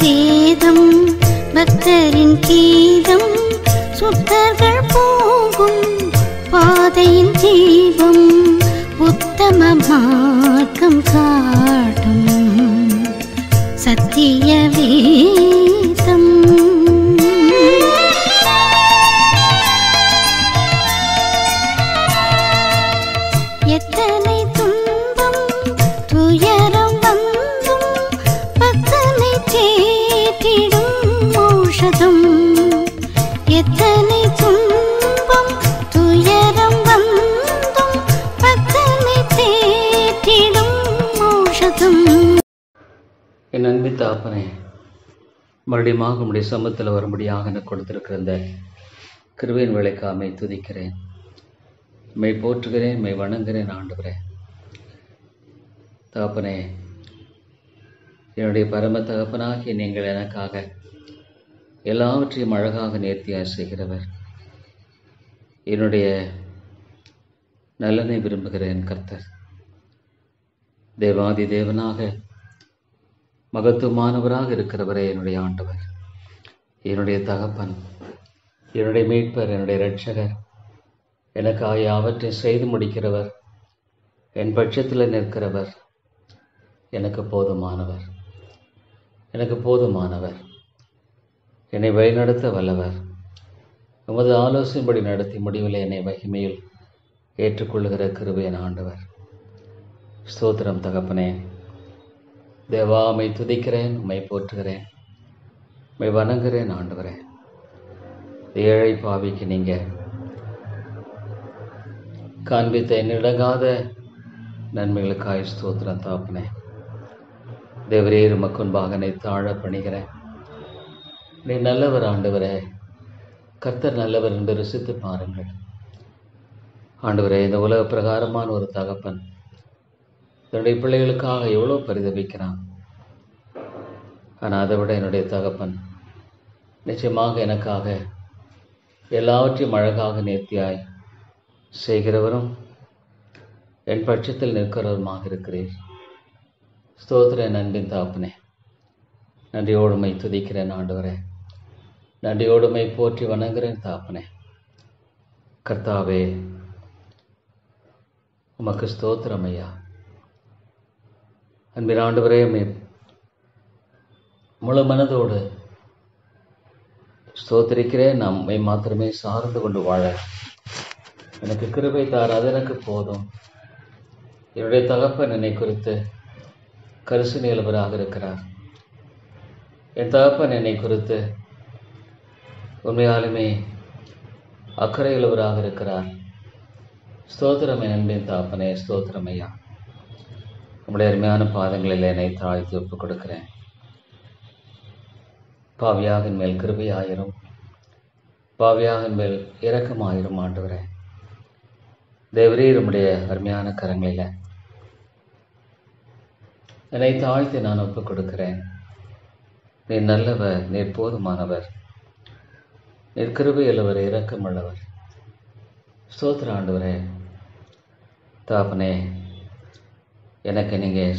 வேதம் பக்தரின் கீதம் சுத்தர்கள் போகும் பாதையின் தீபம் உத்தம மார்க்கம் காட்டும் சத்திய வேதம். எத்தனை துன்பம் துயரம் வந்தும் பக்தனை தேற்றிடும் மோஷதம். எத்தனை துன்பம் துயரம் வந்தும் பக்தனை தேற்றிடும் மோஷதம். என் அன்பின் தகப்பனே, மறுபடியும் உம்முடைய சமூகத்தில் வரும்படியாக எனக்கு கொடுத்திருக்கிற இந்த கிருபையின் வேலைக்காமை துதிக்கிறேன், மெய் போற்றுகிறேன், மெய் வணங்குகிறேன். ஆண்டவரே தகப்பனே, என்னுடைய பரம தகப்பனாகிய நீங்கள் எனக்காக எல்லாவற்றையும் அழகாக நேர்த்தியாக செய்கிறவர். என்னுடைய நலனை விரும்புகிறேன் கர்த்தர். தேவாதி தேவனாக மகத்துவமானவராக இருக்கிறவரே என்னுடைய ஆண்டவர், என்னுடைய தகப்பன், என்னுடைய மீட்பர், என்னுடைய இரட்சகர், எனக்காக யாவற்றையும் செய்து முடிக்கிறவர், என் பட்சத்தில் நிற்கிறவர், எனக்கு போதுமானவர், எனக்கு போதுமானவர், என்னை வழிநடத்த வல்லவர், உமது ஆலோசனைப்படி நடத்தி முடிவில் என்னை மகிமையில் ஏற்றுக்கொள்ளுகிற கிருபையின் ஆண்டவர். ஸ்தோத்திரம் தகப்பனே. தேவா, உம்மை துதிக்கிறேன், உம்மை போற்றுகிறேன், உம்மை வணங்குகிறேன். ஆண்டவரே, ஏழை பாவிக்கு நீங்கள் காண்பித்த என்னிடங்காத நன்மைகளுக்காய் ஸ்தோத்திரம் தகப்பனே. தேவரே, உமக்கு முன்பாக என்னை தாழ பணிகிறேன். நீ நல்லவர் ஆண்டவரே, கர்த்தர் நல்லவர் என்று ருசித்து பாருங்கள். ஆண்டவரே, இந்த உலக பிரகாரமான ஒரு தகப்பன் என்னுடைய பிள்ளைகளுக்காக எவ்வளோ பரிதபிக்கிறான். ஆனால் அதை விட என்னுடைய தகப்பன் நிச்சயமாக எனக்காக எல்லாவற்றையும் அழகாக நேர்த்தியாய் செய்கிறவரும் என் பட்சத்தில் நிற்கிறவருமாக இருக்கிறீர். ஸ்தோத்திர அன்பின் தகப்பனே, நன்றியோடுமை துதிக்கிறேன் ஆண்டவரே, நன்றியோடுமை போற்றி வணங்குகிறேன் தகப்பனே. கர்த்தாவே, உமக்கு ஸ்தோத்திரம் ஐயா. அன்பின் ஆண்டவரே, முழு மனதோடு ஸ்தோத்திரிக்கிறேன். நம்மை மாத்திரமே சார்ந்து கொண்டு வாழ எனக்கு கிருபை தார், அது எனக்கு போதும். என்னுடைய தகப்பன் என்னை குறித்து கரிசனையுள்ளவராக இருக்கிறார். என் தகப்பன் என்னை குறித்து உண்மையாலுமே அக்கறையுள்ளவராக இருக்கிறார். ஸ்தோத்திரம் என் அன்பின் தகப்பனே, ஸ்தோத்திரம் ஐயா. நம்முடைய அருமையான பாதங்களில் என்னை தாழ்த்தி ஒப்புக் கொடுக்கிறேன். பாவியாகின் மேல் கிருபையாயிரும், பாவியாகின் மேல் இரக்கமாயிரும். ஆண்டவரே, தேவரே, நம்முடைய அருமையான கரங்களில் என்னை தாழ்த்தி நான் ஒப்புக் கொடுக்கிறேன். நீர் நல்லவர், நீர் போதுமானவர், நீர் கிருபையுள்ளவர், இரக்கமுள்ளவர். ஸ்தோத்திர ஆண்டவரே. தாப்பனே, எனக்கு நீங்கள்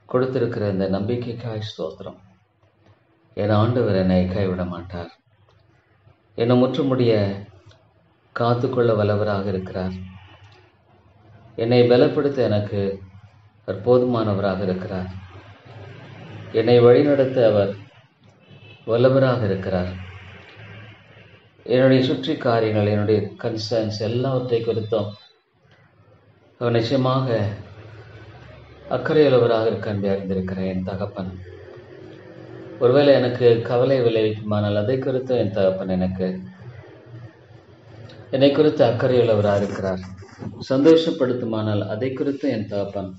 கொடுத்திருக்கிற இந்த நம்பிக்கைக்காய் ஸ்தோத்திரம். என் ஆண்டவர் என்னை கைவிட மாட்டார். என்னை முற்றுமுடிய காத்துக்கொள்ள வல்லவராக இருக்கிறார். என்னை பலப்படுத்த எனக்கு அவர் போதுமானவராக இருக்கிறார். என்னை வழிநடத்த அவர் வல்லவராக இருக்கிறார். என்னுடைய சுற்றி காரியங்கள், என்னுடைய கன்சர்ன்ஸ் எல்லாவற்றை குறித்தும் அவர் நிச்சயமாக அக்கறையுள்ளவராக இருக்க அன்பை அறிந்திருக்கிறேன். என் தகப்பன் ஒருவேளை எனக்கு கவலை விளைவிக்குமானால் அதை குறித்து என் தகப்பன் என்னை குறித்து அக்கறையுள்ளவராக இருக்கிறார். சந்தோஷப்படுத்துமானால் அதை குறித்து என் தகப்பன்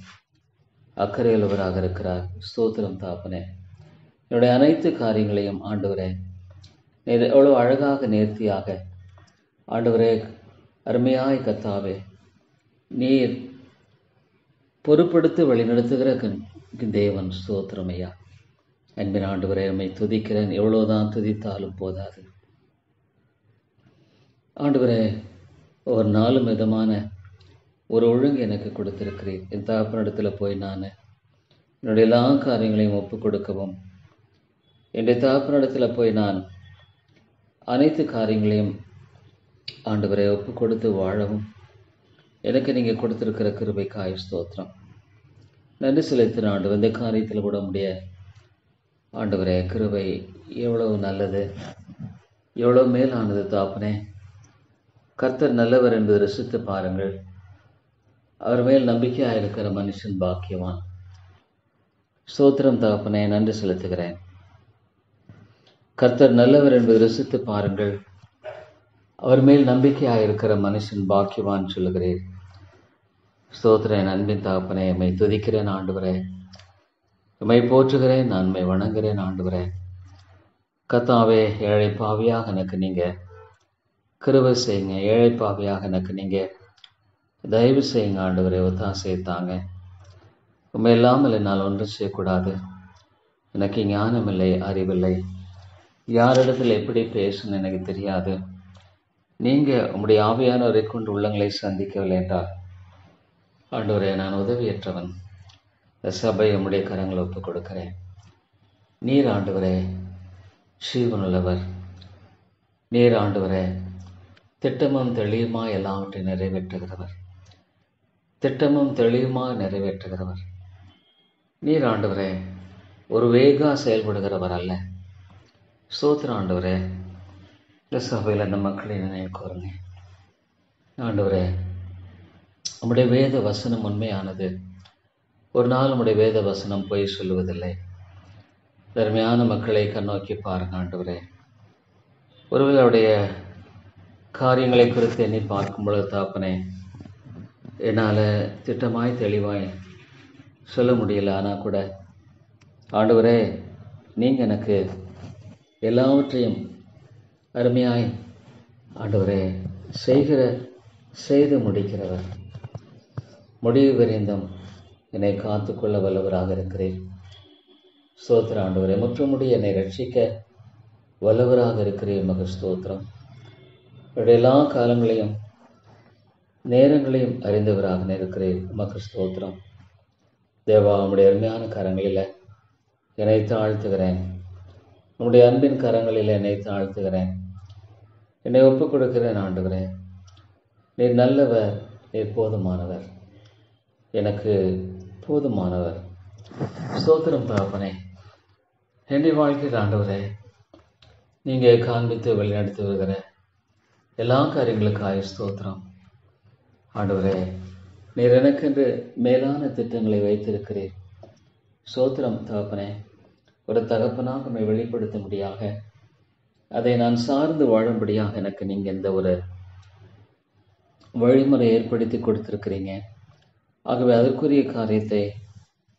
அக்கறையுள்ளவராக இருக்கிறார். ஸ்தோத்திரம் தகப்பனே. என்னுடைய அனைத்து காரியங்களையும் ஆண்டவரே, நீர் எவ்வளோ அழகாக நேர்த்தியாக ஆண்டவரே, அருமையாய் கர்த்தாவே, நீர் பொறுப்படுத்தி வழிநடத்துகிற தேவன். ஸ்தோத்திரம் ஐயா. அன்பின் ஆண்டவரே, உம்மை துதிக்கிறேன். எவ்வளோதான் துதித்தாலும் போதாது ஆண்டவரே. ஒரு நாளும் விதமான ஒரு ஒழுங்கு எனக்கு கொடுத்திருக்கிறீர். என் தகப்பனிடத்தில் போய் நான் என்னுடைய எல்லா காரியங்களையும் ஒப்புக் கொடுக்கவும், என்னுடைய தகப்பனிடத்தில் போய் நான் அனைத்து காரியங்களையும் ஆண்டவரை ஒப்பு கொடுத்து வாழவும் எனக்கு நீங்கள் கொடுத்துருக்கிற கிருபைக்காய் ஸ்தோத்திரம். நன்றி செலுத்தின ஆண்டவர், இந்த காரியத்தில் கூட முடிய ஆண்டவரே கிருபை எவ்வளவு நல்லது, எவ்வளோ மேலானது தாப்பனே. கர்த்தர் நல்லவர் என்பது ரசித்து பாருங்கள். அவர் மேல் நம்பிக்கையாக இருக்கிற மனுஷன் பாக்கியவான். ஸ்தோத்திரம் தகப்பனே, நன்றி செலுத்துகிறேன். கர்த்தர் நல்லவர் என்பது ரசித்து பாருங்கள், அவர் மேல் நம்பிக்கையாக இருக்கிற மனுஷன் பாக்கியவான் சொல்லுகிறேன். ஸ்தோத்திரன் அன்பின் தகப்பனே, எம்மை துதிக்கிறேன் ஆண்டவரே, எம்மை போற்றுகிறேன், நான் எம்மை வணங்குகிறேன் ஆண்டவரே. கர்த்தாவே, ஏழை பாவியாக எனக்கு நீங்கள் கிருபை செய்யுங்க. ஏழை பாவியாக எனக்கு நீங்கள் தயவு செய்யுங்க ஆண்டவரே, ஒத்தாசையை தாங்க. உண்மை இல்லாமல் என்னால் ஒன்றும் செய்யக்கூடாது. எனக்கு ஞானமில்லை, அறிவில்லை, யாரிடத்தில் எப்படி பேசணும்னு எனக்கு தெரியாது. நீங்கள் உம்முடைய ஆவியானவரை கொண்டு உள்ளங்களை சந்திக்கவில்லை என்றால் ஆண்டவரே, நான் உதவியற்றவன். இந்த சபை உம்முடைய கரங்களை ஒப்புக் கொடுக்கிறேன். நீர் ஆண்டவரே ஜீவனுள்ளவர். நீர் ஆண்டவரே திட்டமும் தெளிவுமா எல்லாவற்றையும் நிறைவேற்றுகிறவர். திட்டமும் தெளிவுமாக நிறைவேற்றுகிறவர். நீர் ஆண்டவரே ஒரு வேகா செயல்படுகிறவர் அல்ல. ஸ்தோத்திரம் ஆண்டவரே. இந்த சபையில் அந்த மக்களை நினைவு கூறுங்க ஆண்டவரே. நம்முடைய வேத வசனம் உண்மையானது. ஒரு நாள் நம்முடைய வேத வசனம் பொய் சொல்லுவதில்லை. தர்மையான மக்களை கண்ணோக்கி பாருங்க ஆண்டவரே. ஒருவேளை அவருடைய காரியங்களை குறித்து எண்ணி பார்க்கும் பொழுது தாப்பனே, என்னால் திட்டமாய் தெளிவாய் சொல்ல முடியல. ஆனால் கூட ஆண்டவரே, நீங்கள் எனக்கு எல்லாவற்றையும் அருமையாய் ஆண்டவரே செய்து முடிக்கிறவர். முடிவு விரைந்தும் என்னை காத்துக்கொள்ள வல்லவராக இருக்கிறேன். ஸ்தோத்திரம் ஆண்டவரே. முற்றுமுடி என்னை ரட்சிக்க வல்லவராக இருக்கிறேன். மக ஸ்தோத்திரம். எல்லா காலங்களையும் நேரங்களையும் அறிந்தவராக இருக்கிறேன். மக ஸ்தோத்திரம். தேவா, உம்முடைய அருமையான கரங்களில் என்னை தாழ்த்துகிறேன். உம்முடைய அன்பின் கரங்களில் என்னை தாழ்த்துகிறேன். என்னை ஒப்புக் கொடுக்கிறேன் ஆண்டவரே. நீர் நல்லவர், நீர் போதுமானவர், எனக்கு போதுமானவர். ஸ்தோத்திரம் தகப்பனே. என்னுடைய வாழ்க்கையில் ஆண்டவரே, நீங்கள் காண்பித்து வழிநடத்தி வருகிற எல்லா காரியங்களுக்காக ஸ்தோத்திரம் ஆண்டவரே. நீர் எனக்கென்று மேலான திட்டங்களை வைத்திருக்கிறீர். ஸ்தோத்திரம் தகப்பனே. ஒரு தகப்பனாக நம்மை வெளிப்படுத்தும்படியாக, அதை நான் சார்ந்து வாழும்படியாக எனக்கு நீங்கள் இந்த ஒரு வழிமுறை ஏற்படுத்தி கொடுத்திருக்கிறீங்க. ஆகவே அதற்குரிய காரியத்தை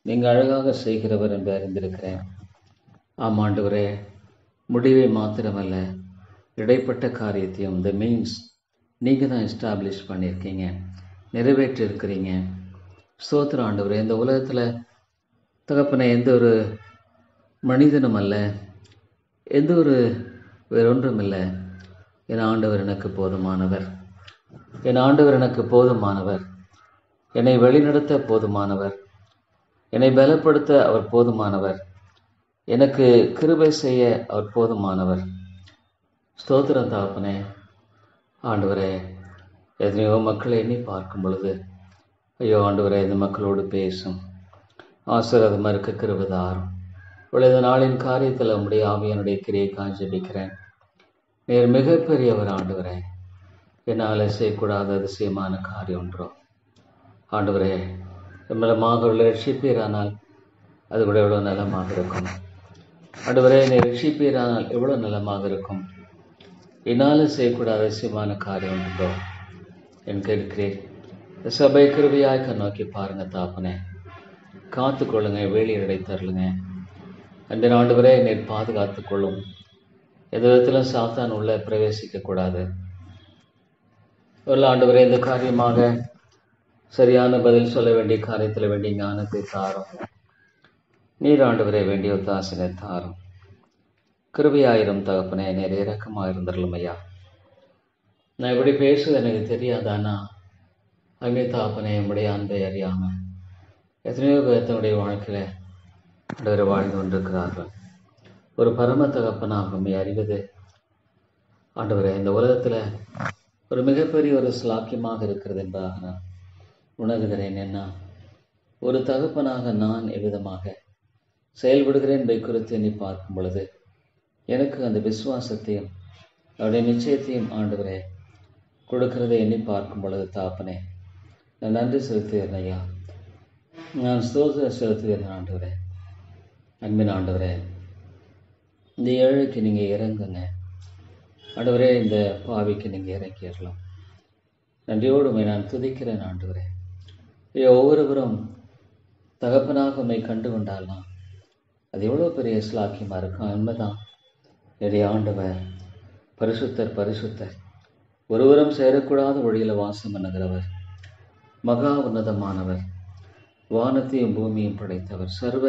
நீங்கள் அழகாக செய்கிறவர் என்று அறிந்திருக்கிறேன். ஆமாண்டவரே, முடிவை மாத்திரமல்ல, இடைப்பட்ட காரியத்தையும் த மீன்ஸ் நீங்கள் தான் எஸ்டாப்ளிஷ் பண்ணியிருக்கீங்க, நிறைவேற்றிருக்கிறீங்க. ஸ்தோத்திரம் ஆண்டவரே. இந்த உலகத்தில் தகப்பனை எந்த ஒரு மனிதனும் அல்ல, எந்த ஒரு வேறொன்றும் இல்லை. என் ஆண்டவர் எனக்கு போதுமானவர். என் ஆண்டவர் எனக்கு போதுமானவர். என்னை வழிநடத்த போதுமானவர். என்னை பலப்படுத்த அவர் போதுமானவர். எனக்கு கிருபை செய்ய அவர் போதுமானவர். ஸ்தோத்திரம் தகப்பனே. ஆண்டவரே, எத்தனையோ மக்களை எண்ணி பார்க்கும் பொழுது, ஐயோ ஆண்டவரே, இந்த மக்களோடு பேசும், ஆசீர்வாதமாக இருக்க கிருபை தாரும். இந்த நாளின் காரியத்தில் உம்முடைய ஆவியானுடைய கிரியை காஞ்சபிக்கிறேன். நீர் மிகப்பெரியவர் ஆண்டவரே. என்னால் செய்யக்கூடாத அதிசயமான காரியம் ஒன்றோ ஆண்டவரே. நம்மளமாக உள்ள ரட்சிப்பீரானால் அது கூட எவ்வளோ நலமாக இருக்கும். ஆண்டவரே, நீர் ரட்சிப்பீரானால் எவ்வளோ நலமாக இருக்கும். என்னால் செய்யக்கூடாத அதிசயமான காரியம் ஒன்றோ என் கேட்கிறேன். சபை கிருபையாய் நோக்கி பாருங்க தாப்பனே. காத்துக்கொள்ளுங்க, வேலியடை தரலுங்க. அன்று ஆண்டவரே, நீர் பாதுகாத்து கொள்ளும். எந்த விதத்திலும் சாத்தான் உள்ள பிரவேசிக்கக்கூடாது. ஒரு ஆண்டவரே, இந்த காரியமாக சரியான பதில் சொல்ல வேண்டிய காரியத்தில் வேண்டிய ஞானத்தை தாரும். நீர் ஆண்டவரே வேண்டிய ஒத்தாசனை தாரும். கிருபையாயிரம் தகப்பனே, நேர் இறக்கமாயிருந்தரலும் ஐயா. நான் இப்படி பேசுவது எனக்கு தெரியாதானா? அங்கே தாப்பனே, நம்முடைய அன்பை அறியாமல் எத்தனையோ பேர் தன்னுடைய வாழ்க்கையில் ஆண்டவரை வாழ்ந்து கொண்டிருக்கிறார்கள். ஒரு பரம தகப்பனாக உம்மை அறிவது ஆண்டவரே இந்த உலகத்தில் ஒரு மிகப்பெரிய ஒரு ஸ்லாக்கியமாக இருக்கிறது என்பதாக நான் உணர்கிறேன். என்ன ஒரு தகப்பனாக நான் எவ்விதமாக செயல்படுகிறேன் என்பதை குறித்து எண்ணி பார்க்கும் பொழுது எனக்கு அந்த விசுவாசத்தையும் அவருடைய நிச்சயத்தையும் ஆண்டவரே கொடுக்கிறதை எண்ணி பார்க்கும் பொழுது தாப்பனே நான் நன்றி செலுத்துகிறேன் ஐயா. நான் ஸ்தோத்திரம் செலுத்துகிறேன் ஆண்டவரே. அன்பின் ஆண்டவரே, இந்த ஏழைக்கு நீங்கள் இறங்குங்க ஆண்டவரே. இந்த பாவிக்கு நீங்கள் இறக்கிடலாம். நன்றியோடு நான் துதிக்கிறேன் ஆண்டவரே. ஒவ்வொருவரும் தகப்பனாக உண்மை கண்டு கொண்டாலாம் அது எவ்வளோ பெரிய ஸ்லாக்கியமாக இருக்கும். உண்மைதான். என்னுடைய ஆண்டவர் பரிசுத்தர் பரிசுத்தர், ஒருவரும் சேரக்கூடாத வழியில் வாசம் பண்ணுகிறவர், மகா உன்னதமானவர், வானத்தையும் பூமியும் படைத்தவர், சர்வ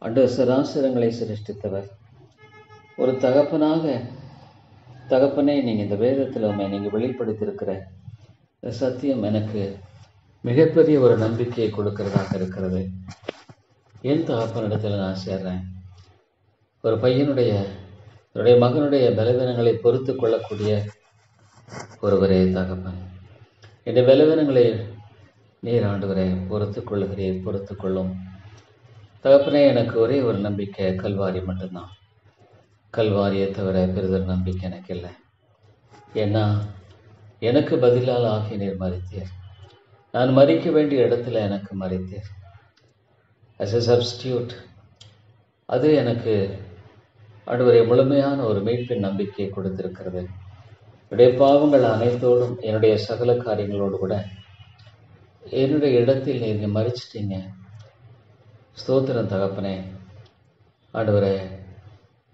அண்ட சராசரங்களை சிருஷ்டித்தவர். ஒரு தகப்பனே நீங்கள் இந்த வேதத்தில் உண்மை நீங்கள் வெளிப்படுத்தியிருக்கிற சத்தியம் எனக்கு மிகப்பெரிய ஒரு நம்பிக்கையை கொடுக்கிறதாக இருக்கிறது. என் தகப்பனிடத்தில் நான் சேர்றேன். ஒரு பையனுடைய மகனுடைய பலவீனங்களை பொறுத்து கொள்ளக்கூடிய ஒருவரே தகப்பன். என்னுடைய பலவீனங்களை நீர் ஆண்டவரை பொறுத்து கொள்ளுகிறீர், பொறுத்து கொள்ளும் தகப்பனே. எனக்கு ஒரே ஒரு நம்பிக்கை கல்வாரி மட்டும்தான். கல்வாரியை தவிர பெரிதொரு நம்பிக்கை எனக்கு இல்லை. ஏன்னா எனக்கு பதிலால் ஆகிய நீர் மறித்தீர். நான் மறிக்க வேண்டிய இடத்துல எனக்கு மறித்தீர். as a substitute. அது எனக்கு ஆண்டவரே முழுமையான ஒரு மீட்பின் நம்பிக்கையை கொடுத்திருக்கிறது. என்னுடைய பாவங்கள் அனைத்தோடும் என்னுடைய சகல காரியங்களோடு கூட என்னுடைய இடத்தில் நீங்கள் மறிச்சிட்டீங்க. ஸ்தோத்திரம் தகப்பனே. ஆண்டவரே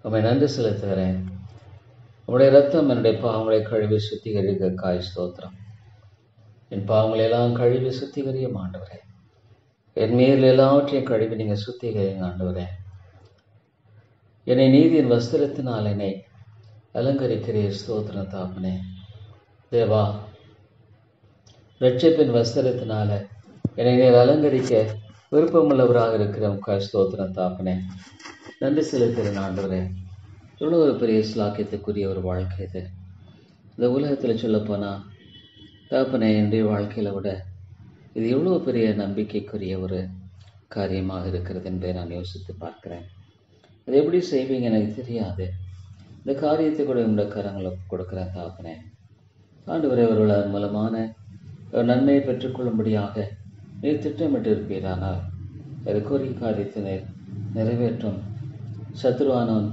உம்மை நன்றி செலுத்துகிறேன். உம்முடைய ரத்தம் என்னுடைய பாவங்களை கழுவி சுத்திகரிக்க காய் ஸ்தோத்திரம். என் பாவங்களை எல்லாம் கழுவி சுத்திகரியும் ஆண்டவரே. என் மேல் எல்லாவற்றையும் கழுவி நீங்கள் சுத்திகரிங்க ஆண்டவரே. என்னை நீதியின் வஸ்திரத்தினால் என்னை அலங்கரிக்கிறீர். ஸ்தோத்திரம் தாப்பனே. தேவா, ரட்சிப்பின் வஸ்திரத்தினால என்னை நீர் அலங்கரிக்க விருப்பமுள்ளவராக இருக்கிற ஸ்தோத்திரம் தாப்பனே. நன்றி செலுத்துகிறேன் ஆண்டவரே. எவ்வளோ ஒரு பெரிய ஸ்லாக்கியத்துக்குரிய ஒரு வாழ்க்கை இது. இந்த உலகத்தில் சொல்லப்போனால் தாப்பனே என்னுடைய வாழ்க்கையில் விட இது எவ்வளோ பெரிய நம்பிக்கைக்குரிய ஒரு காரியமாக இருக்கிறது என்பதை நான் யோசித்து பார்க்கிறேன். அது எப்படி செய்வீங்க எனக்கு தெரியாது. இந்த காரியத்தை கூட உங்களுடைய கரங்களுக்கு கொடுக்குறேன் தாப்பனே. ஆண்டவரே, அவர்கள் அதன் மூலமான நன்மையை பெற்றுக்கொள்ளும்படியாக நீர் திட்டமிட்டு இருப்பீரானால் அது கோரிய காரியத்தை நிறைவேற்றும். சத்ருவானவன்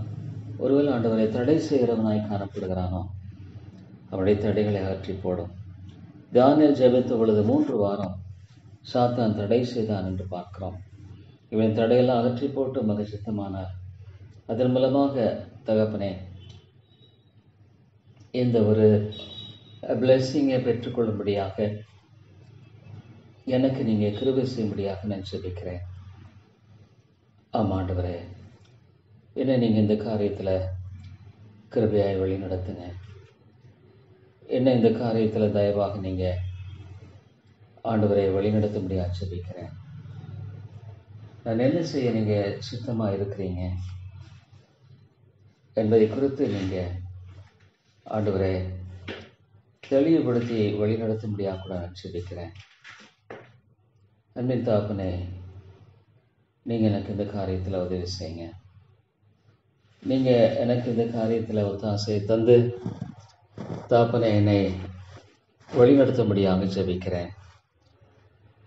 ஒருவேளை ஆண்டவரை தடை செய்கிறவனாய் காணப்படுகிறானோ அவருடைய தடைகளை அகற்றி போடும். தானியேல் ஜெபித்த பொழுது 3 வாரம் சாத்தான் தடை செய்தான் என்று பார்க்கிறோம். இவன் தடையெல்லாம் அகற்றி போட்டு மகிழ்ச்சித்தமானார். அதன் மூலமாக தகப்பனே இந்த ஒரு பிளெஸ்ஸிங்கை பெற்றுக்கொள்ளும்படியாக எனக்கு நீங்கள் கிருபை செய்யும்படியாக நான் ஜெபிக்கிறேன். ஆமாண்டவரே, என்னை நீங்கள் இந்த காரியத்தில் கிருபையாய் வழி நடத்துங்க. என்ன இந்த காரியத்தில் தயவாக நீங்கள் ஆண்டவரை வழிநடத்த முடியாது ஜெபிக்கிறேன். நான் என்ன செய்ய நீங்கள் சுத்தமாக இருக்கிறீங்க என்பதை குறித்து நீங்கள் ஆண்டவரை தெளிவுபடுத்தி வழிநடத்த முடியாது கூட நான் ஜெபிக்கிறேன். அன்பின் தாப்பனே, நீங்கள் எனக்கு இந்த காரியத்தில் உதவி செய்யுங்க. நீங்கள் எனக்கு இந்த காரியத்தில் ஒத்தாசை தந்து தாப்பனை என்னை வழிநடத்தும்படியாக ஜெபிக்கிறேன்.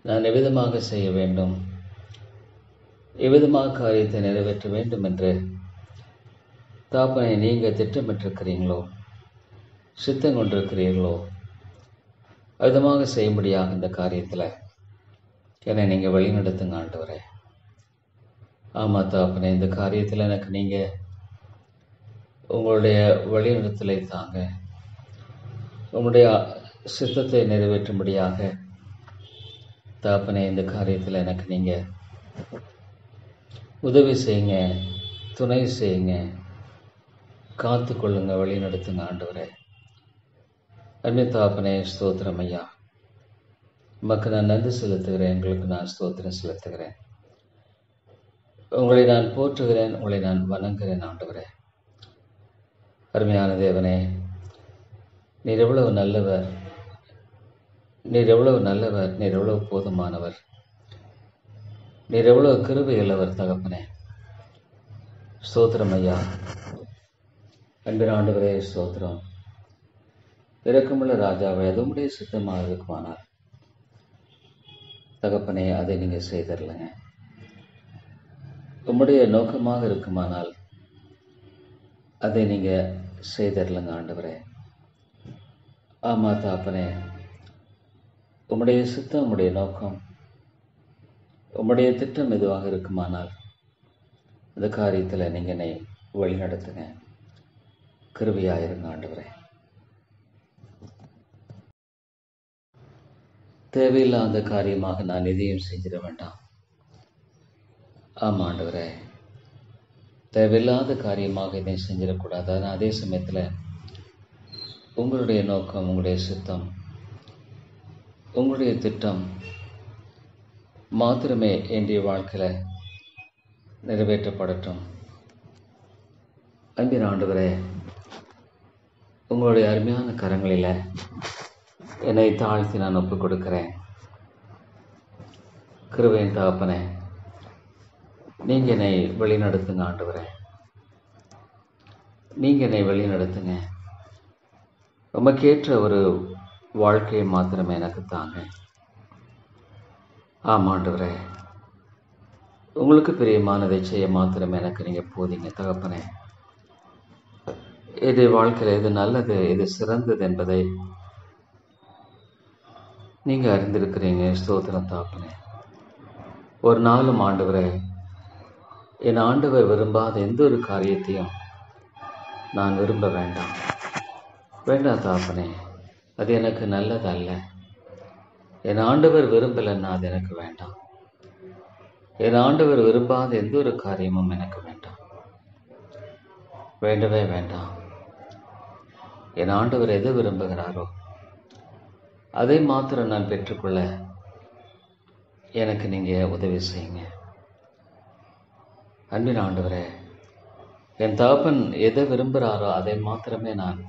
நான் எவ்விதமாக செய்ய வேண்டும், எவ்விதமாக காரியத்தை நிறைவேற்ற வேண்டும் என்று தாப்பனை நீங்கள் திட்டமிட்டிருக்கிறீங்களோ, சித்தம் கொண்டிருக்கிறீர்களோ விதமாக செய்யும்படியாக இந்த காரியத்தில் என்னை நீங்கள் வழிநடத்துங்க ஆண்டவரே. ஆமாம் தாப்பனே, இந்த காரியத்தில் எனக்கு நீங்கள் உங்களுடைய வழிநடத்தலை தாங்க, உங்களுடைய சித்தத்தை நிறைவேற்றும்படியாக தாப்பனே இந்த காரியத்தில் எனக்கு நீங்கள் உதவி செய்யுங்க, துணை செய்யுங்க, காத்து கொள்ளுங்க, வழி நடத்துங்க ஆண்டவரே. அன்பின் தாப்பனே, ஸ்தோத்திரம் ஐயா. உமக்கு நான் நன்றி செலுத்துகிறேன், எங்களுக்கு நான் ஸ்தோத்திரம் செலுத்துகிறேன். உங்களை நான் போற்றுகிறேன், உங்களை நான் வணங்குகிறேன் ஆண்டவரே. அருமையான தேவனே, நீர் எவ்வளவு நல்லவர், நீர் எவ்வளவு நல்லவர், நீர் எவ்வளவு போதுமானவர், நீர் எவ்வளவு கிருபை உள்ளவர் தகப்பனே. ஸ்தோத்திரம் ஐயா. அன்பின் ஆண்டவரே ஸ்தோத்திரம். இரக்கமுள்ள ராஜாவை அது உம்முடைய சித்தமாக இருக்குமானால் தகப்பனே அதை நீங்கள் செய்தரலங்க. உம்முடைய நோக்கமாக இருக்குமானால் அதை நீங்கள் செய்தரலங்க ஆண்டவரே. ஆமாம் தகப்பனே, உம்முடைய சித்தம், உம்முடைய நோக்கம், உம்முடைய திட்டம் எதுவாக இருக்குமானால் இந்த காரியத்தில் நீங்கள் என்னை வழிநடத்துங்க. கிருபையாயிருங்க ஆண்டவரே. தேவையில்லாத காரியமாக நான் எதையும் செஞ்சிட வேண்டாம். ஆமாம் ஆண்டவரே, தேவையில்லாத காரியமாக எதையும் செஞ்சிடக்கூடாது. ஆனால் அதே சமயத்தில் உங்களுடைய நோக்கம், உங்களுடைய சித்தம், உங்களுடைய திட்டம் மாத்திரமே என்னுடைய வாழ்க்கையில் நிறைவேற்றப்படட்டும். அன்பின் ஆண்டவரே, உங்களுடைய அருமையான கரங்களில் என்னை தாழ்த்தி நான் ஒப்புக் கொடுக்கிறேன். கிருபையின் தகப்பனே, நீங்கள் என்னை வழிநடத்துங்க ஆண்டவரே. நீங்கள் என்னை வழிநடத்துங்க. உமக்கேற்ற ஒரு வாழ்க்கையை மாத்திரமே எனக்கு தாங்க. ஆமாம் ஆண்டவரே, உங்களுக்கு பிரியமானதை செய்ய மாத்திரமே எனக்கு நீங்கள் போதிங்க தகப்பனே. இது வாழ்க்கையில் எது நல்லது, எது சிறந்தது என்பதை நீங்கள் அறிந்திருக்கிறீங்க. ஸ்தோத்திரம் தகப்பனே. ஒரு நாளும் ஆண்டவரே, என் ஆண்டவர் விரும்பாத எந்த ஒரு காரியத்தையும் நான் விரும்ப வேண்டாம் தகப்பனே. அது எனக்கு நல்லது அல்ல. என் ஆண்டவர் விரும்பலைன்னா அது எனக்கு வேண்டாம். என் ஆண்டவர் விரும்பாத எந்த ஒரு காரியமும் எனக்கு வேண்டாம், வேண்டவே வேண்டாம். என் ஆண்டவர் எதை விரும்புகிறாரோ அதை மாத்திரம் நான் பெற்றுக்கொள்ள எனக்கு நீங்கள் உதவி செய்யுங்க. அன்பின் ஆண்டவரே, என் தகப்பன் எதை விரும்புகிறாரோ அதை மாத்திரமே நான்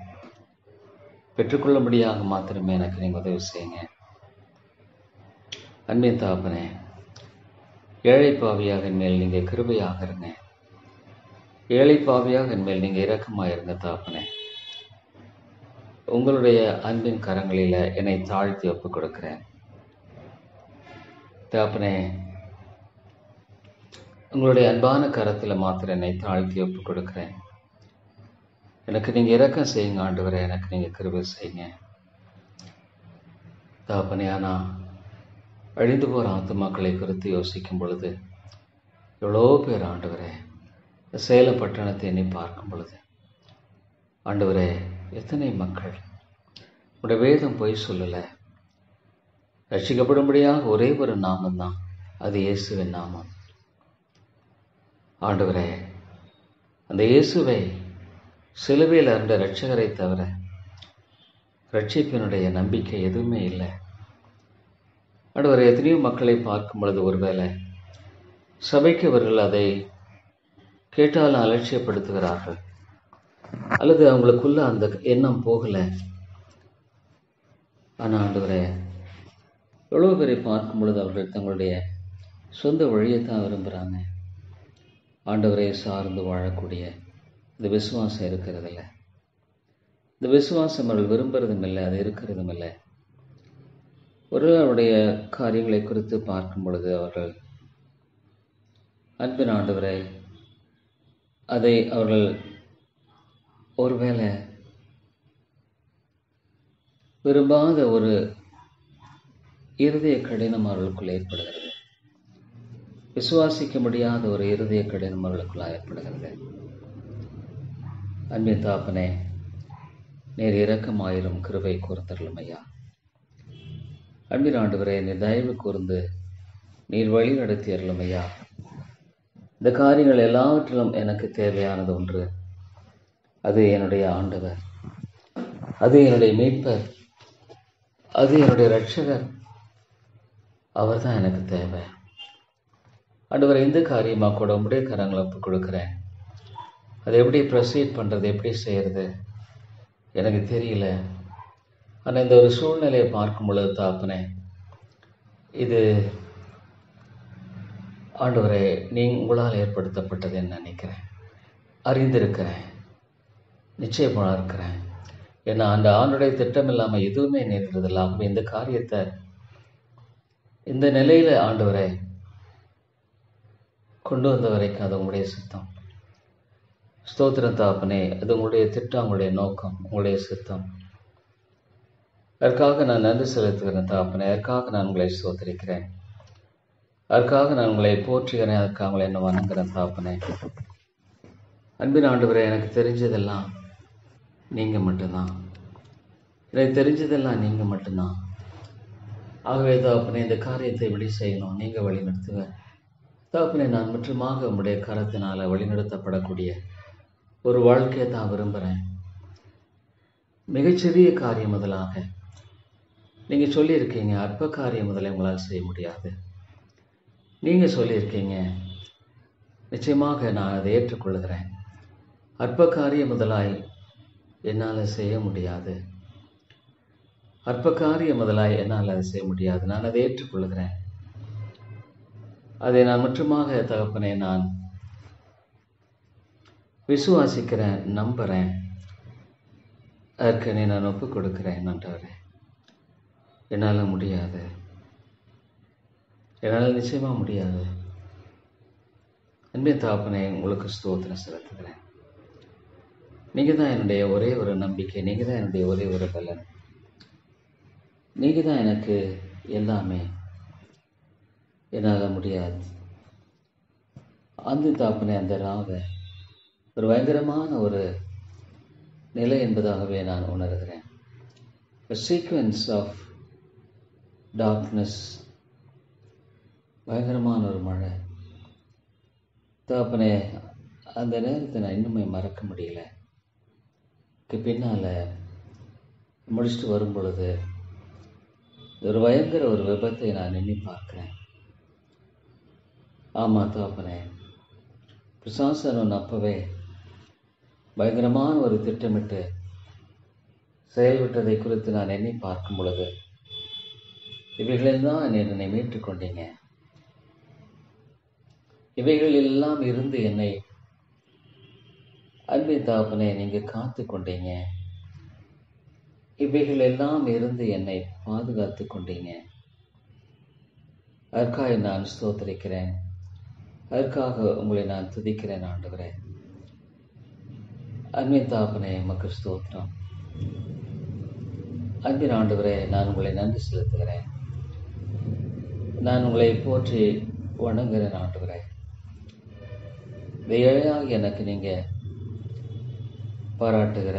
பெற்றுக்கொள்ளும்படியாக மாத்திரமே எனக்கு நீங்கள் உதவி செய்யுங்க. அன்பின் தகப்பனே, ஏழை பாவியாக என் மேல் நீங்கள் கிருபையாக இருங்க. ஏழை பாவியாக என் மேல் நீங்கள் இரக்கமாக இருங்க தகப்பனே. உங்களுடைய அன்பின் கரங்களில் என்னை தாழ்த்தி ஒப்புக் கொடுக்கிறேன் தகப்பனே. உங்களுடைய அன்பான கரத்தில் மாத்திரம் என்னை தாழ்த்தி ஒப்புக் கொடுக்கிறேன். எனக்கு நீங்கள் இரக்கம் செய்யுங்க ஆண்டவரே, எனக்கு நீங்கள் கிருபை செய்யுங்க தகப்பனே. ஆனால் அழிந்து போகிற ஆத்துமாக்களை குறித்து யோசிக்கும் பொழுது எவ்வளோ பேர் ஆண்டவரே, சேலம் பட்டணத்தை எண்ணி பார்க்கும் பொழுது ஆண்டவரே, எத்தனை மக்கள் உடைய வேதம் பொய் சொல்லலை. ரட்சிக்கப்படும்படியாக ஒரே ஒரு நாமம்தான், அது இயேசுவின் நாமம். ஆண்டவரே, அந்த இயேசுவை சிலுவையில் அறிந்த இரட்சகரை தவிர ரட்சிப்பினுடைய நம்பிக்கை எதுவுமே இல்லை. ஆண்டவரே, எத்தனையோ மக்களை பார்க்கும் பொழுது ஒருவேளை சபைக்கு அவர்கள் அதை கேட்டாலும் அலட்சியப்படுத்துகிறார்கள், அல்லது அவங்களுக்குள்ள அந்த எண்ணம் போகலை. ஆனால் ஆண்டவரே, எவ்வளோ பேரை பார்க்கும் பொழுது அவர்கள் தங்களுடைய சொந்த வழியைத்தான் விரும்புகிறாங்க. ஆண்டவரை சார்ந்து வாழக்கூடிய இந்த விசுவாசம் இருக்கிறதில்ல. இந்த விசுவாசம் அவர்கள் விரும்புறதும் இல்லை, அது இருக்கிறதும் இல்லை. ஒரு அவருடைய காரியங்களை குறித்து பார்க்கும் பொழுது அவர்கள் அன்பின் ஆண்டவரை அதை அவர்கள் ஒருவேளை விரும்பாத ஒரு இருதய கடினம் அவர்களுக்குள் ஏற்படுகிறது. விசுவாசிக்க முடியாத ஒரு இருதய கடினம் அவர்களுக்குள் ஏற்படுகிறது. அன்பின் தாப்பனே, நீர் இரக்கமாயிரும், கிருபை கூர்ந்தருளும் ஐயா. அன்பின் ஆண்டவரே, நீர் தயவு கூர்ந்து நீர் வழி நடத்தி அருளும் ஐயா. இந்த காரியங்கள் எல்லாவற்றிலும் எனக்கு தேவையானது ஒன்று, அது என்னுடைய ஆண்டவர், அது என்னுடைய மீட்பர், அது என்னுடைய இரட்சகர். அவர் தான் எனக்கு தேவை. ஆண்டவரை இந்த காரியமாக கூட உங்களுடைய கரங்களை ஒப்புக் கொடுக்குறேன். அதை எப்படி ப்ரொசீட் பண்ணுறது, எப்படி செய்கிறது எனக்கு தெரியல. ஆனால் இந்த ஒரு சூழ்நிலையை பார்க்கும் பொழுது தாப்பனே, இது ஆண்டவரை உங்களால் ஏற்படுத்தப்பட்டதுன்னு நினைக்கிறேன், அறிந்திருக்கிறேன், நிச்சயமாக இருக்கிறேன். ஏன்னா அந்த ஆண்டுடைய திட்டம் இல்லாமல் எதுவுமே நேர்கிறதில்ல. ஆகவே இந்த காரியத்தை இந்த நிலையில் ஆண்டவரை கொண்டு வந்த வரைக்கும் அது உங்களுடைய சித்தம். ஸ்தோத்திரம் தாப்பனே, அது உங்களுடைய திட்டம், உங்களுடைய நோக்கம், உங்களுடைய சித்தம். அதற்காக நான் நன்றி செலுத்துகிறேன் தாப்பனே. அதற்காக நான் உங்களை ஸ்தோத்திரிக்கிறேன். அதற்காக நான் உங்களை போற்றுகிறேன். அதற்காக உங்களை என்ன வணங்குகிறேன் தாப்பனே. அன்பின் ஆண்டவரே, எனக்கு தெரிஞ்சதெல்லாம் நீங்கள் மட்டும்தான். எனக்கு தெரிஞ்சதெல்லாம் நீங்கள் மட்டும்தான். ஆகவே தாப்பனே, இந்த காரியத்தை எப்படி செய்யணும் நீங்கள் வழி நடத்துங்க தாப்பனே. நான் முற்றுமாக உங்களுடைய கரத்தினால் வழிநடத்தப்படக்கூடிய ஒரு வாழ்க்கையை தான் விரும்புகிறேன். மிகச்சிறிய காரியம் முதலாக நீங்கள் சொல்லியிருக்கீங்க, அற்ப காரியம் முதலை உங்களால் செய்ய முடியாது. நீங்கள் சொல்லியிருக்கீங்க, நிச்சயமாக நான் அதை ஏற்றுக்கொள்கிறேன். அற்ப காரியம் முதலாய் என்னால் செய்ய முடியாது. அற்ப காரியம் முதலாய் என்னால் அதை செய்ய முடியாது. நான் அதை ஏற்றுக்கொள்கிறேன். அதை நான் முற்றுமாக தகப்பனே நான் விசுவாசிக்கிறேன், நம்புகிறேன். அதற்கு நான் ஒப்புக் கொடுக்கிறேன். நன்றாரே, என்னால் முடியாது, என்னால் நிச்சயமாக முடியாது. அன்பே தகப்பனே, உங்களுக்கு ஸ்தோத்திரம் செலுத்துகிறேன். நீங்கள் தான் என்னுடைய ஒரே ஒரு நம்பிக்கை, நீங்கள் தான் என்னுடைய ஒரே ஒரு பலன், நீங்கள் தான் எனக்கு எல்லாமே. என்னால் முடியாது. அந்த தாப்பனே, அந்த ராவை ஒரு பயங்கரமான ஒரு நிலை என்பதாகவே நான் உணர்கிறேன். சீக்வென்ஸ் ஆஃப் டார்க்னஸ், பயங்கரமான ஒரு மழை தாப்பனே. அந்த நேரத்தை நான் இன்னுமே மறக்க முடியல. பின்னால் முடிச்சுட்டு வரும் பொழுது ஒரு பயங்கர ஒரு விபத்தை நான் எண்ணி பார்க்கிறேன். ஆமாம் தாப்பனே, பிசாசன் அப்பவே பயங்கரமான ஒரு திட்டமிட்டு செயல்விட்டதை குறித்து நான் எண்ணி பார்க்கும் பொழுது, இவைகளில் தான் என்னை மீட்டு கொண்டீங்க. இவைகள் எல்லாம் இருந்து என்னை அன்பின் தாப்பனே நீங்கள் காத்து கொண்டீங்க. இவைகள் எல்லாம் இருந்து என்னை பாதுகாத்து கொண்டீங்க. அதற்காக நான் ஸ்தோத்திரிக்கிறேன். அதற்காக உங்களை நான் துதிக்கிறேன் ஆண்டவரே. அன்பின் தாப்பனே, உமக்கு ஸ்தோத்திரம். அன்பின் ஆண்டவரே, நான் உங்களை நன்றி செலுத்துகிறேன். நான் உங்களை போற்றி வணங்குகிறேன் ஆண்டவரே. ஏழையாக எனக்கு நீங்கள் பாராட்டுகிற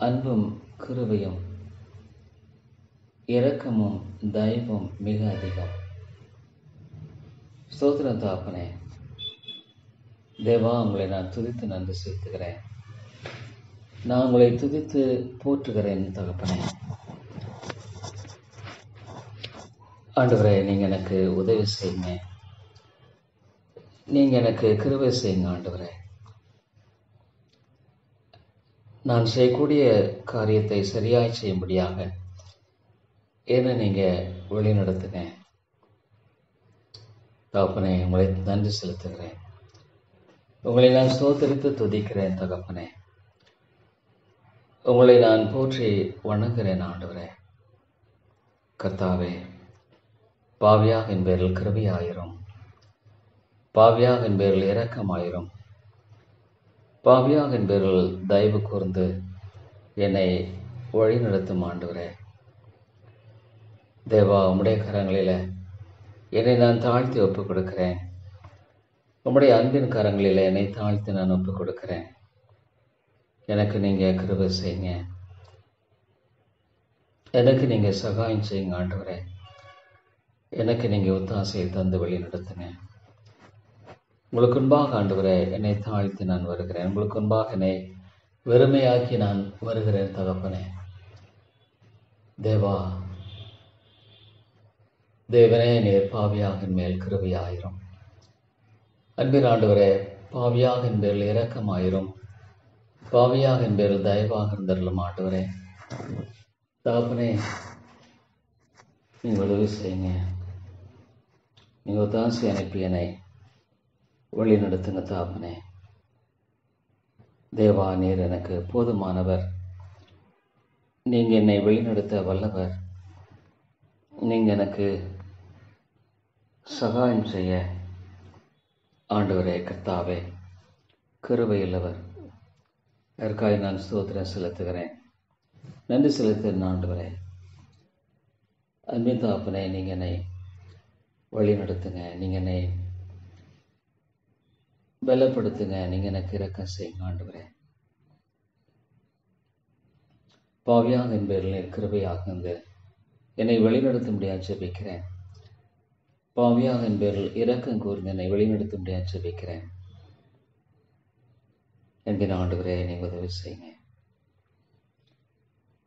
அன்பும் கிருபையும் இரக்கமும் தயவும் மிக அதிகம். ஸ்தோத்திரம் தாப்பனே. தேவா, உங்களை நான் துதித்து நன்றி செலுத்துகிறேன். நான் உங்களை துதித்து போற்றுகிறேன் தகப்பனே. ஆண்டவரே, நீங்கள் எனக்கு உதவி செய்யுங்க. நீங்கள் எனக்கு கிருபை செய்யுங்க ஆண்டவரே. நான் செய்யக்கூடிய காரியத்தை சரியாய் செய்யும்படியாக என்ன நீங்கள் வழி நடத்துங்க தகப்பனே. உங்களை நன்றி செலுத்துகிறேன். உங்களை நான் ஸ்தோத்திரித்து துதிக்கிறேன் தகப்பனே. உங்களை நான் போற்றி வணங்குகிறேன் ஆண்டவரே. கர்த்தாவே, பாவியாக என் பேரில் கிருபையாயிரும், பாவியாக என் பேரில் இரக்கமாயிரும், பாவியாக என் பேரில் தயவு கூர்ந்து என்னை வழி நடத்தும் ஆண்டவரே. தேவா, உம்முடைய கரங்களில் என்னை நான் தாழ்த்தி ஒப்புக் கொடுக்கிறேன். உம்முடைய அன்பின் கரங்களில் என்னை தாழ்த்தி நான் ஒப்புக் கொடுக்கிறேன். எனக்கு நீங்கள் கிருபை செய்யுங்க. எனக்கு நீங்கள் சகாயம் செய்யுங்க ஆண்டவரே. எனக்கு நீங்கள் ஒத்தாசையை தந்து வழி நடத்துங்க. உங்களுக்கு முன்பாக ஆண்டவரே என்னை தாழ்த்தி நான் வருகிறேன். உங்களுக்கு முன்பாக என்னை வெறுமையாக்கி நான் வருகிறேன் தகப்பனே. தேவனே, நீர் பாவியாக மேல் கிருபையாயிரும். அன்பின் ஆண்டவரே, பாவியாக என் பேரில் இரக்கமாயிரும், பாவியாக என் பேரில் தயவாக இருந்தருளும் ஆண்டவரே. தகப்பனே, நீங்கள் உதவி செய்யுங்க. நீங்கள் ஒத்தாசி அனுப்பி என்னை வழி நடத்துங்க தகப்பனே. தேவா, நீர் எனக்கு போதுமானவர். நீங்கள் என்னை வழிநடத்த வல்லவர். நீங்கள் எனக்கு சகாயம் செய்ய ஆண்டவரே, கர்த்தாவே, கிருபையுள்ளவர். அதற்காக நான் ஸ்தோத்திரம் செலுத்துகிறேன். நன்றி செலுத்துகிறேன் ஆண்டவரே. அன்பின் தகப்பனே, நீங்கள் என்னை வழி நடத்துங்க. நீங்கள் என்னை பலப்படுத்துங்க. நீங்கள் எனக்கு இரக்கம் செய்யுங்க ஆண்டவரே. பாவியாக என் பேரில் கிருபையாக இருந்து என்னை வழிநடத்த முடியாது ஜெபிக்கிறேன். பாவியாக என் பேரில் இரக்கம் கூர்ந்து என்னை வழிநடத்த முடியாது ஜெபிக்கிறேன். என்கிற ஆண்டவரே, நீங்கள் உதவி செய்யுங்க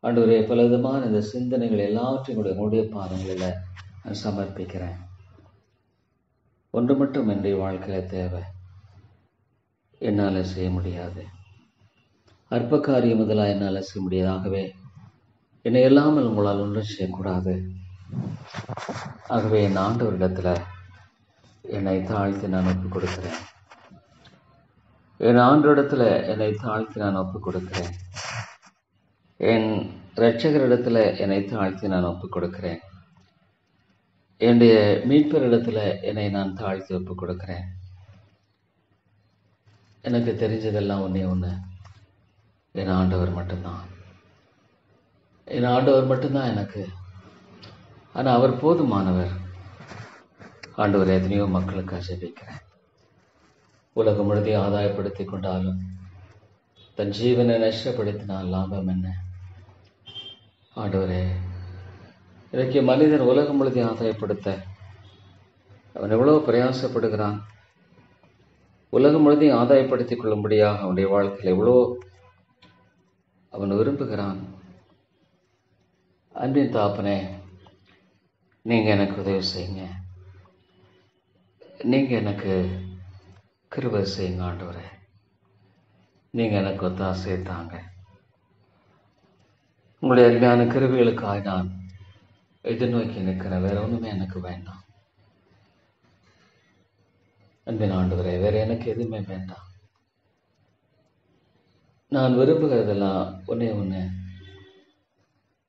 ஆண்டவரே. பல விதமான இந்த சிந்தனைகள் எல்லாவற்றையும் உங்களுடைய பாதங்களில் நான் சமர்ப்பிக்கிறேன். ஒன்று மட்டும் என்னுடைய வாழ்க்கையில் தேவை, என்னால் செய்ய முடியாது. அற்ப காரியம் முதலாக என்னால் செய்ய முடியாதாகவே என்னை இல்லாமல் உங்களால் ஒன்றும் செய்யக்கூடாது. ஆகவே என் ஆண்டவரிடத்தில் என்னை தாழ்த்தி நான் ஒப்புக் கொடுக்கிறேன். என் ஆண்டவரிடத்தில் என்னை தாழ்த்தி நான் ஒப்புக் கொடுக்கிறேன். என் இரட்சகரிடத்தில் என்னை தாழ்த்தி நான் ஒப்புக் கொடுக்கிறேன். என்னுடைய மீட்பரிடத்தில் என்னை நான் தாழ்த்தி ஒப்புக் கொடுக்கிறேன். எனக்கு தெரிஞ்சதெல்லாம் ஒன்றே ஒன்று, என் ஆண்டவர் மட்டும்தான். என் ஆண்டவர் மட்டும்தான் எனக்கு. ஆனால் அவர் போதுமானவர். ஆண்டவர், எத்தனையோ மக்களுக்காக ஜெபிக்கிறேன். உலகம் முழுதையும் ஆதாயப்படுத்தி கொண்டாலும் தன் ஜீவனை நஷ்டப்படுத்தினால் லாபம் என்ன? ஆண்டவரே, இன்றைக்கு மனிதன் உலகம் முழுதையும் ஆதாயப்படுத்த அவன் எவ்வளோ பிரயாசப்படுகிறான். உலகம் முழுதையும் ஆதாயப்படுத்திக் கொள்ளும்படியாக அவனுடைய வாழ்க்கையில் எவ்வளோ அவன் விரும்புகிறான். அன்பின் தாப்பனே, நீங்கள் எனக்கு உதவி செய்யுங்க. நீங்கள் எனக்கு கிருபை செய்யுங்க ஆண்டவரே. நீங்கள் எனக்கு ஒத்தாசை தாங்க. உங்களுடைய அருமையான கிருபைகளுக்காக நான் எதிர்நோக்கி நிற்கிறேன். வேற ஒன்றுமே எனக்கு வேண்டாம். அன்பின் ஆண்டவரே, வேற எனக்கு எதுவுமே வேண்டாம். நான் விரும்புகிறதெல்லாம் ஒன்றே ஒன்று,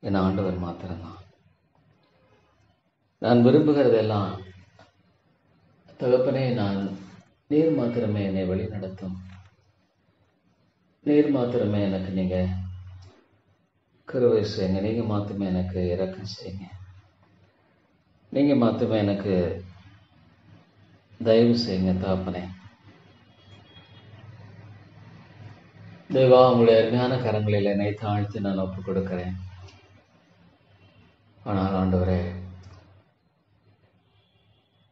என் ஆண்டவர் மாத்திரம்தான். நான் விரும்புகிறதெல்லாம் தகப்பனே, நீர் மாத்திரமே என்னை வழி நடத்தும். நீர் மாத்திரமே எனக்கு நீங்கள் கிருபை செய்யுங்க. நீங்கள் மாத்திரமே எனக்கு இரக்கம் செய்யுங்க. நீங்கள் மாத்திரமே எனக்கு தயவு செய்யுங்க தகப்பனே. தேவா, உங்களுடைய அருமையான கரங்களில் என்னை தாழ்த்தி நான் ஒப்புக் கொடுக்கிறேன். ஆனால் ஆண்டவரே,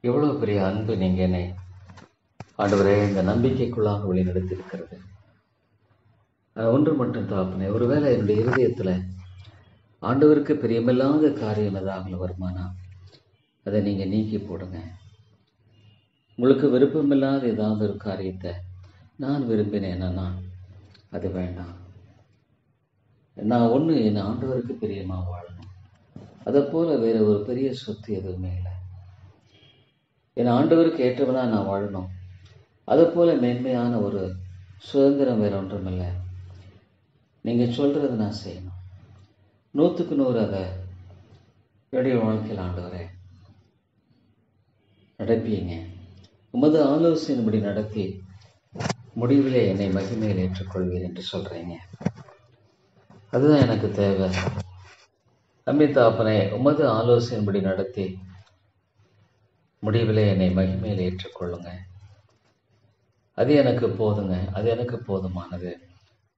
எவ்வளோ பெரிய அன்பு நீங்கள் என்னை ஆண்டவரே இந்த நம்பிக்கைக்குள்ளாக வழி நடத்தியிருக்கிறது. ஒன்று மட்டும் தகப்பனே, ஒருவேளை என்னுடைய இருதயத்தில் ஆண்டவருக்கு பிரியமில்லாத காரியம் ஏதாவது வருமானா அதை நீங்கள் நீக்கி போடுங்க. உங்களுக்கு விருப்பமில்லாத ஏதாவது ஒரு காரியத்தை நான் விரும்பினேன்னா அது வேண்டாம். நான் ஒன்று என் ஆண்டவருக்கு பிரியமாக வாழணும். அதை போல வேற ஒரு பெரிய சொத்து எதுவுமே இல்லை. என் ஆண்டவருக்கு ஏற்றவனாக நான் வாழணும். அதை போல மேன்மையான ஒரு சுதந்திரம் வேற ஒன்றும் இல்லை. நீங்கள் சொல்கிறது நான் செய்யணும். 100க்கு 100 அதை என்னுடைய வாழ்க்கையில் ஆண்டவரே நடப்பீங்க. உமது ஆலோசனைப்படி நடத்தி முடிவிலே என்னை மகிமையில் ஏற்றுக்கொள்வீர் என்று சொல்கிறீங்க. அதுதான் எனக்கு தேவை. அன்பின் தகப்பனே, உமது ஆலோசனைப்படி நடத்தி முடிவிலே என்னை மகிமையில் ஏற்றுக்கொள்ளுங்க. அது எனக்கு போதுங்க. அது எனக்கு போதுமானது.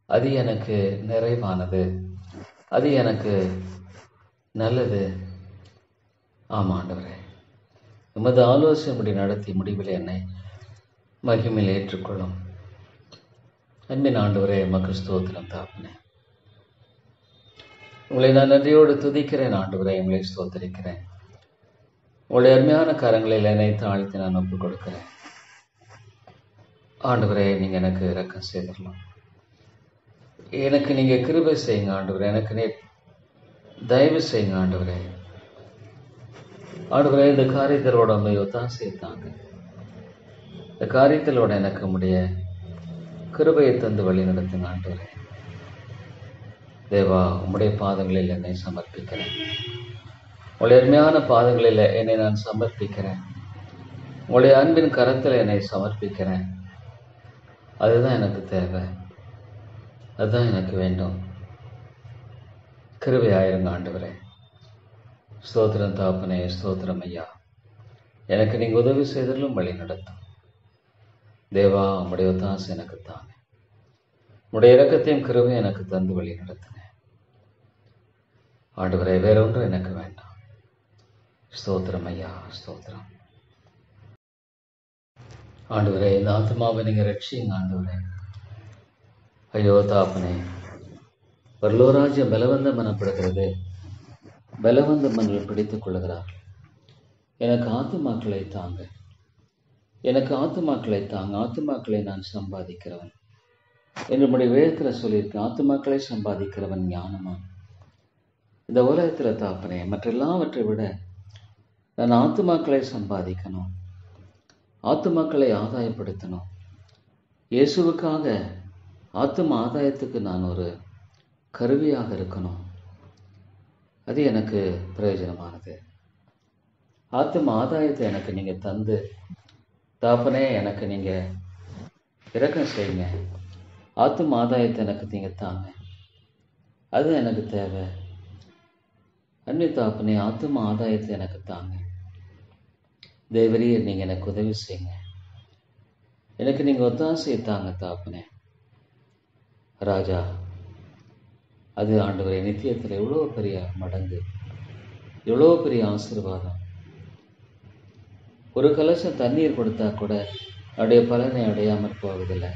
அது எனக்கு நிறைவானது. அது எனக்கு நல்லது. ஆமாம் ஆண்டவரே, உமது ஆலோசனைப்படி நடத்தி முடிவில் என்னை மகிமையில் ஏற்றுக்கொள்ளும். அன்பின் ஆண்டவரே, உமக்கு ஸ்தோத்திரம் தகப்பனே. உங்களை நான் நன்றியோடு துதிக்கிறேன் ஆண்டவரே. உங்களை ஸ்தோத்திரிக்கிறேன். உங்களுடைய அருமையான கரங்களில் என்னை தாழ்த்தி நான் ஒப்புக் கொடுக்கிறேன். ஆண்டவரே, நீங்கள் எனக்கு இரக்கம் செய்திடலாம். எனக்கு நீங்கள் கிருபை செய்யுங்க ஆண்டவரே. எனக்கு தயவு செய்யுங்க ஆண்டவரே. ஆண்டவரே, இந்த காரியத்திலோட உண்மை ஒத்தாசையை தாங்க. இந்த காரியத்திலோட எனக்கு உடைய கிருபையை தந்து வழி நடத்துங்க ஆண்டவரே. தேவா, உம்முடைய பாதங்களில் என்னை சமர்ப்பிக்கிறேன். உங்களுடைய அருமையான பாதங்களில் என்னை நான் சமர்ப்பிக்கிறேன். உங்களுடைய அன்பின் கரத்தில் என்னை சமர்ப்பிக்கிறேன். அதுதான் எனக்கு தேவை, அதுதான் எனக்கு வேண்டும். கிருபையாயிருங்க ஆண்டவரே. ஸ்தோத்திரம் தாப்பனே, ஸ்தோத்திரம் ஐயா. எனக்கு நீங்கள் உதவி செய்தலும் வழி நடத்தும். தேவா, உம்முடைய ஒத்தாசை எனக்கு தாங்க. உம்முடைய இரக்கத்தையும் கிருபை எனக்கு தந்து வழி நடத்துங்க ஆண்டவரே. வேறொன்றும் எனக்கு வேண்டாம். ஸ்தோத்திரம் ஐயா, ஸ்தோத்திரம். ஆண்டவரே, இந்த ஆத்மாவை நீங்கள் ரட்சியுங்க ஆண்டவரே. ஐயோ தாப்பனே, பரலோராஜ்யம் பலவந்தம் எனப்படுகிறது. பலவந்த மனிதர்கள் பிடித்துக் கொள்ளுகிறார். எனக்கு ஆத்துமாக்களை தாங்க, எனக்கு ஆத்துமாக்களை தாங்க. ஆத்துமாக்களை நான் சம்பாதிக்கிறவன் என்று நம்முடைய வேதத்தில் சொல்லியிருக்கேன். ஆத்துமாக்களை சம்பாதிக்கிறவன் ஞானமான். இந்த உலகத்தில் தாப்பனே, மற்ற எல்லாவற்றை விட நான் ஆத்துமாக்களை சம்பாதிக்கணும், ஆத்துமாக்களை ஆதாயப்படுத்தணும். இயேசுவுக்காக ஆத்தும ஆதாயத்துக்கு நான் ஒரு கருவியாக இருக்கணும். அது எனக்கு பிரயோஜனமானது. ஆத்தும ஆதாயத்தை எனக்கு நீங்கள் தந்து தாப்பனே, எனக்கு நீங்கள் இரக்கம் செய்யுங்க. ஆத்தும ஆதாயத்தை எனக்கு நீங்கள் தாங்க, அது எனக்கு தேவை. அன்னை தாப்பனே, ஆத்தும ஆதாயத்தை எனக்கு தாங்க. தேவரீர், நீங்கள் எனக்கு உதவி செய்யுங்க. எனக்கு நீங்கள் ஒத்தாசையை தாங்க தாப்பனே. ராஜா, அது ஆண்டவரே நித்தியத்தில் எவ்வளோ பெரிய மடங்கு, எவ்வளோ பெரிய ஆசீர்வாதம். ஒரு கலசம் தண்ணீர் கொடுத்தா கூட அவருடைய பலனை அடையாமல் போவதில்லை.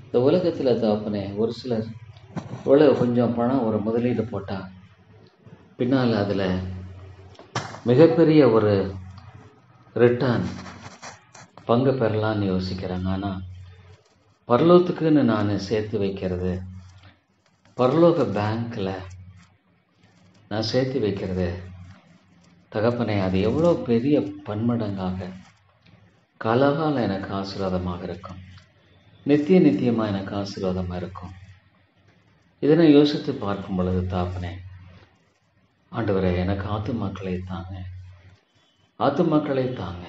இந்த உலகத்தில் தாப்பனே, ஒரு சிலர் இவ்வளோ கொஞ்சம் பணம் ஒரு முதலீடு போட்டால் பின்னால் அதில் மிகப்பெரிய ஒரு ரிட்டர்ன் பங்கு பெறலான்னு யோசிக்கிறாங்க. ஆனால் பரலோகத்துக்குன்னு நான் சேர்த்து வைக்கிறது, பரலோக பேங்க்கில் நான் சேர்த்து வைக்கிறது தகப்பனே, அது எவ்வளோ பெரிய பன்மடங்காக காலகாலம் எனக்கு ஆசீர்வாதமாக இருக்கும். நித்தியமாக எனக்கு ஆசீர்வாதமாக இருக்கும். இதனை யோசித்து பார்க்கும் பொழுது தாப்பனே, ஆண்டவரே, எனக்கு ஆத்துமாக்களை தாங்க, ஆத்துமாக்களை தாங்க.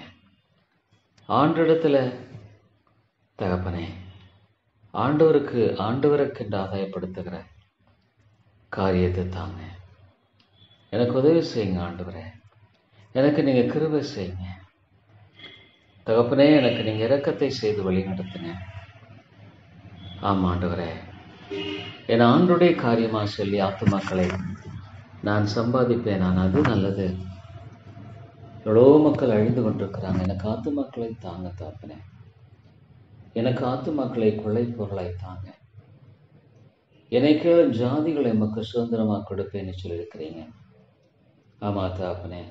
ஆண்டிடத்தில் தகப்பனே, ஆண்டவருக்கென்று ஆதாயப்படுத்துகிற காரியத்தை தாங்க. எனக்கு உதவி செய்யுங்க ஆண்டவரே. எனக்கு நீங்கள் கிருபை செய்யுங்க தகப்பனே. எனக்கு நீங்கள் இரக்கத்தை செய்து வழி நடத்துங்க. ஆமாம் ஆண்டவரே, என் ஆண்டுடைய காரியமாக சொல்லி ஆத்துமாக்களை நான் சம்பாதிப்பேன். நான் அது நல்லது. எவ்வளோ மக்கள் அழிந்து கொண்டிருக்கிறாங்க. எனக்கு ஆத்துமாக்களை தாங்க தாப்பனே. எனக்கு ஆத்துமாக்களை கொள்ளை பொருளை தாங்க. என்னை கேளும் ஜாதிகளை எமக்கு சுதந்திரமாக கொடுப்பேன்னு சொல்லியிருக்கிறீங்க. ஆமாம் தாப்பனே,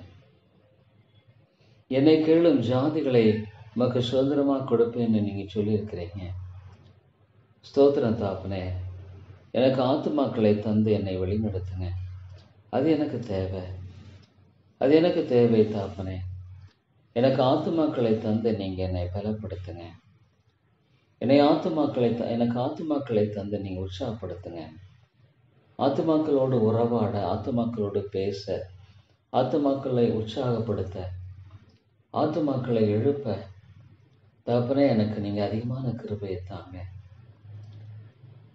என்னை கேளும் ஜாதிகளை எமக்கு சுதந்திரமாக கொடுப்பேன்னு நீங்கள் சொல்லியிருக்கிறீங்க. ஸ்தோத்திரம் தாப்பனே. எனக்கு ஆத்துமாக்களை தந்து என்னை வழிநடத்துங்க. அது எனக்கு தேவை, அது எனக்கு தேவை தாப்பனே. எனக்கு ஆத்துமாக்களை தந்து நீங்கள் என்னை பலப்படுத்துங்க. எனக்கு ஆத்துமாக்களை தந்து நீங்கள் உற்சாகப்படுத்துங்க. ஆத்துமாக்களோடு உறவாட, ஆத்துமாக்களோடு பேச, ஆத்துமாக்களை உற்சாகப்படுத்த, ஆத்துமாக்களை எழுப்ப தகப்பனே, எனக்கு நீங்கள் அதிகமான கிருபையை தாங்க,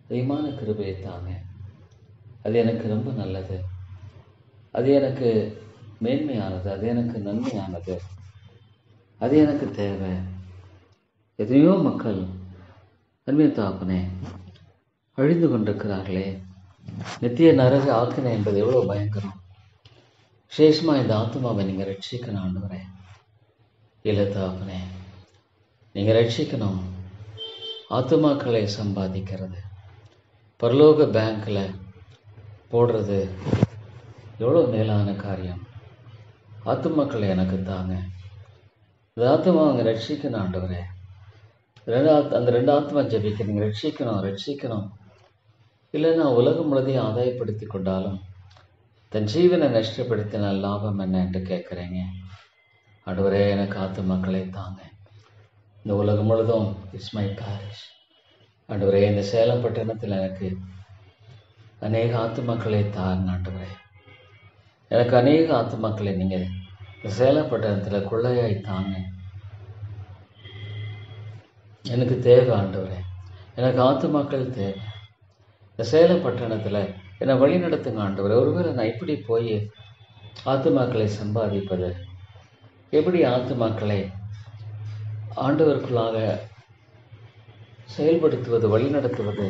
அதிகமான கிருபையை தாங்க. அது எனக்கு ரொம்ப நல்லது, அது எனக்கு மேன்மையானது, அது எனக்கு நன்மையானது, அது எனக்கு தேவை. எத்தனையோ மக்கள் அன்பின் தாப்பனே அழிந்து கொண்டிருக்கிறார்களே. நித்திய நரக ஆக்கினை என்பது எவ்வளோ பயங்கரம். விசேஷமாக இந்த ஆத்மாவை நீங்கள் ரட்சிக்கணும் ஆண்டவரே. இல்லை தாப்பனே, நீங்கள் ரட்சிக்கணும். ஆத்துமாக்களை சம்பாதிக்கிறது, பரலோக பேங்க்கில் போடுறது எவ்வளோ மேலான காரியம். ஆத்துமாக்களை எனக்கு தாங்க. இந்த ஆத்துமா அவங்க ரட்சிக்கணும் ஆண்டவரே. அந்த ரெண்டு ஆத்மா ஜபிக்கிறீங்க, ரட்சிக்கணும். இல்லைன்னா உலகம் முழுதையும் ஆதாயப்படுத்தி கொண்டாலும் தன் ஜீவனை நஷ்டப்படுத்தின லாபம் என்ன என்று கேட்குறீங்க. ஆண்டவரே, எனக்கு ஆத்துமாக்களை தாங்க. இந்த உலகம் முழுதும் இட்ஸ் மை பேரிஷ். ஆண்டவரே, இந்த சேலம் பட்டணத்தில் எனக்கு அநேக ஆத்துமாக்களை தாங்க. ஆண்டவரே, எனக்கு அநேக ஆத்துமாக்களை நீங்கள் இந்த சேலம் பட்டணத்தில் கொள்ளையாய் தாங்க. எனக்கு தேவை ஆண்டவரே, எனக்கு ஆத்துமாக்கள் தேவை. இந்த சேலம் பட்டணத்தில் என்னை வழி நடத்துங்க ஆண்டவரே. ஒருவேளை நான் இப்படி போய் ஆத்துமாக்களை சம்பாதிப்பது, எப்படி ஆத்துமாக்களை ஆண்டவருக்குள்ளாக செயல்படுத்துவது, வழி நடத்துவது,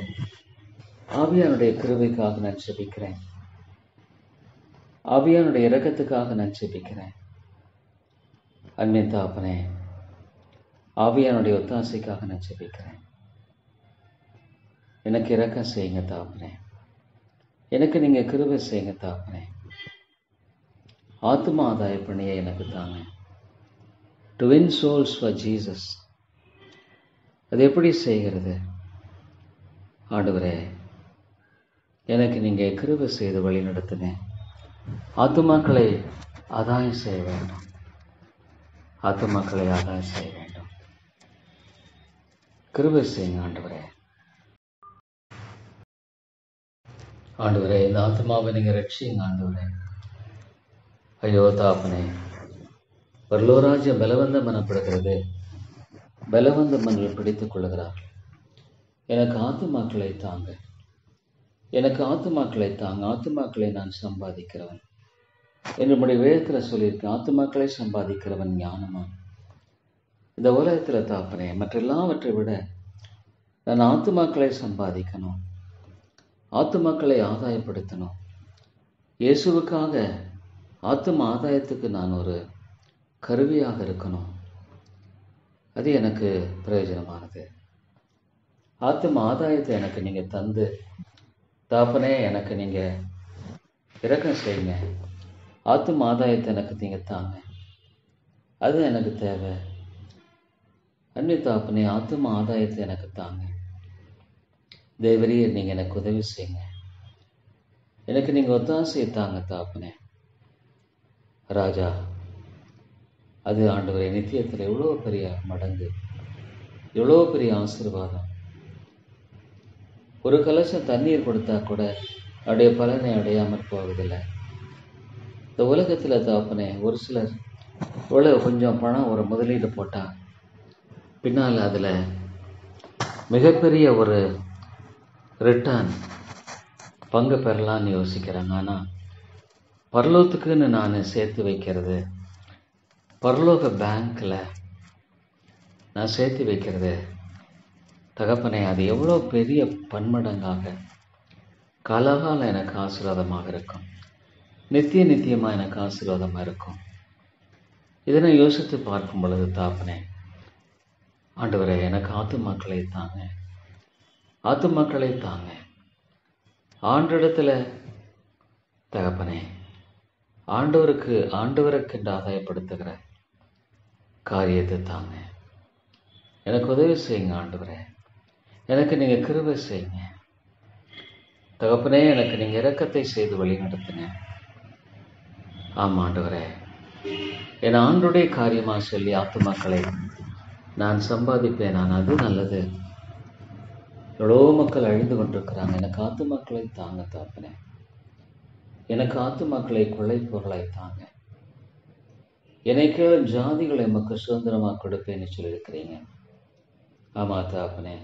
ஆவியானுடைய கிருபைக்காக நான் ஜெபிக்கிறேன். ஆவியானுடைய இரக்கத்துக்காக நான் ஜெபிக்கிறேன். அன்பின் தகப்பனே, ஆவியானுடைய ஒத்தாசைக்காக நான் ஜெபிக்கிறேன். எனக்கு இரக்கம் செய்யுங்க தகப்பனே. எனக்கு நீங்கள் கிருபை செய்யுங்க தகப்பனே. ஆத்மா ஆதாய பணியை எனக்கு தாங்க. To win souls for Jesus. அது எப்படி செய்கிறது ஆண்டவரே? எனக்கு நீங்கள் கிருபை செய்து வழி நடத்துங்க. ஆத்துமாக்களை ஆதாயம் செய்ய வேண்டும். ஆத்துமாக்களை ஆதாயம் செய்ய வேண்டும். கிருபை செய்யுங்க ஆண்டவரே. ஆண்டவரே, இந்த ஆத்மாவை நீங்கள் ரட்சியுங்க ஆண்டவரே. ஐயோ தாப்பனே, பரலோராஜ்யம் பலவந்தம் எனப்படுகிறது. பலவந்த மனிதர்கள் பிடித்துக் கொள்ளுகிறார். எனக்கு ஆத்துமாக்களை தாங்க. எனக்கு ஆத்துமாக்களை தாங்க. ஆத்துமாக்களை நான் சம்பாதிக்கிறவன் என்று நம்முடைய வேதத்தில் சொல்லியிருக்கேன். ஆத்துமாக்களை சம்பாதிக்கிறவன் ஞானமான். இந்த உலகத்தில் தாப்பனே, மற்ற எல்லாவற்றை விட நான் ஆத்துமாக்களை சம்பாதிக்கணும். ஆத்துமாக்களை ஆதாயப்படுத்தணும். இயேசுவுக்காக ஆத்தும ஆதாயத்துக்கு நான் ஒரு கருவியாக இருக்கணும். அது எனக்கு பிரயோஜனமானது. ஆத்தும ஆதாயத்தை எனக்கு நீங்கள் தந்து தாப்பனே, எனக்கு நீங்கள் இரக்கம் செய்யுங்க. ஆத்தும ஆதாயத்தை எனக்கு நீங்கள் தாங்க. அது எனக்கு தேவை. அன்னை தாப்பனே, ஆத்தும ஆதாயத்தை எனக்கு தாங்க. தேவரீர், நீங்கள் எனக்கு உதவி செய்யுங்க. எனக்கு நீங்கள் ஒத்தாசையை தாங்க தாப்பனே. ராஜா, அது ஆண்டவரே நித்தியத்தில் எவ்வளோ பெரிய மடங்கு, எவ்வளோ பெரிய ஆசீர்வாதம். ஒரு கலசம் தண்ணீர் கொடுத்தா கூட அவருடைய பலனை அடையாமல் போவதில்லை. இந்த உலகத்தில் தாப்பனே, ஒரு சிலர் இவ்வளோ கொஞ்சம் பணம் ஒரு முதலீடு போட்டால் பின்னால் அதில் மிகப்பெரிய ஒரு ரிட்டர்ன் பங்கு பெறலான்னு யோசிக்கிறாங்க. ஆனால் பரலோகத்துக்குன்னு நான் சேர்த்து வைக்கிறது, பரலோக பேங்க்கில் நான் சேர்த்து வைக்கிறது தகப்பனே, அது எவ்வளோ பெரிய பன்மடங்காக காலகாலம் எனக்கு ஆசீர்வாதமாக இருக்கும். நித்தியமாக எனக்கு ஆசீர்வாதமாக இருக்கும். இதனை யோசித்து பார்க்கும் பொழுது தாப்பனே, ஆண்டவரே, எனக்கு ஆத்துமாக்களை தாங்க. ஆத்துமாக்களை தாங்க. ஆண்டிடத்தில் தகப்பனே, ஆண்டவருக்கென்று ஆதாயப்படுத்துகிற காரியத்தை தாங்க. எனக்கு உதவி செய்யுங்க ஆண்டவரே. எனக்கு நீங்கள் கிருபை செய்யுங்க தகப்பனே. எனக்கு நீங்கள் இரக்கத்தை செய்து வழி நடத்துங்க. ஆமாம் ஆண்டவரே, என் ஆண்டுடைய காரியமாக சொல்லி ஆத்துமாக்களை நான் சம்பாதிப்பேன். நான் அது நல்லது. எவ்வளோ மக்கள் அழிந்து கொண்டிருக்கிறாங்க. எனக்கு ஆத்துமாக்களை தாங்க தாப்பனே. எனக்கு ஆத்துமாக்களை கொள்ளை பொருளாய் தாங்க. என்னை கேளும் ஜாதிகளை மக்கள் சுதந்திரமாக கொடுப்பேன்னு சொல்லியிருக்கிறீங்க. ஆமாம் தாப்பனே,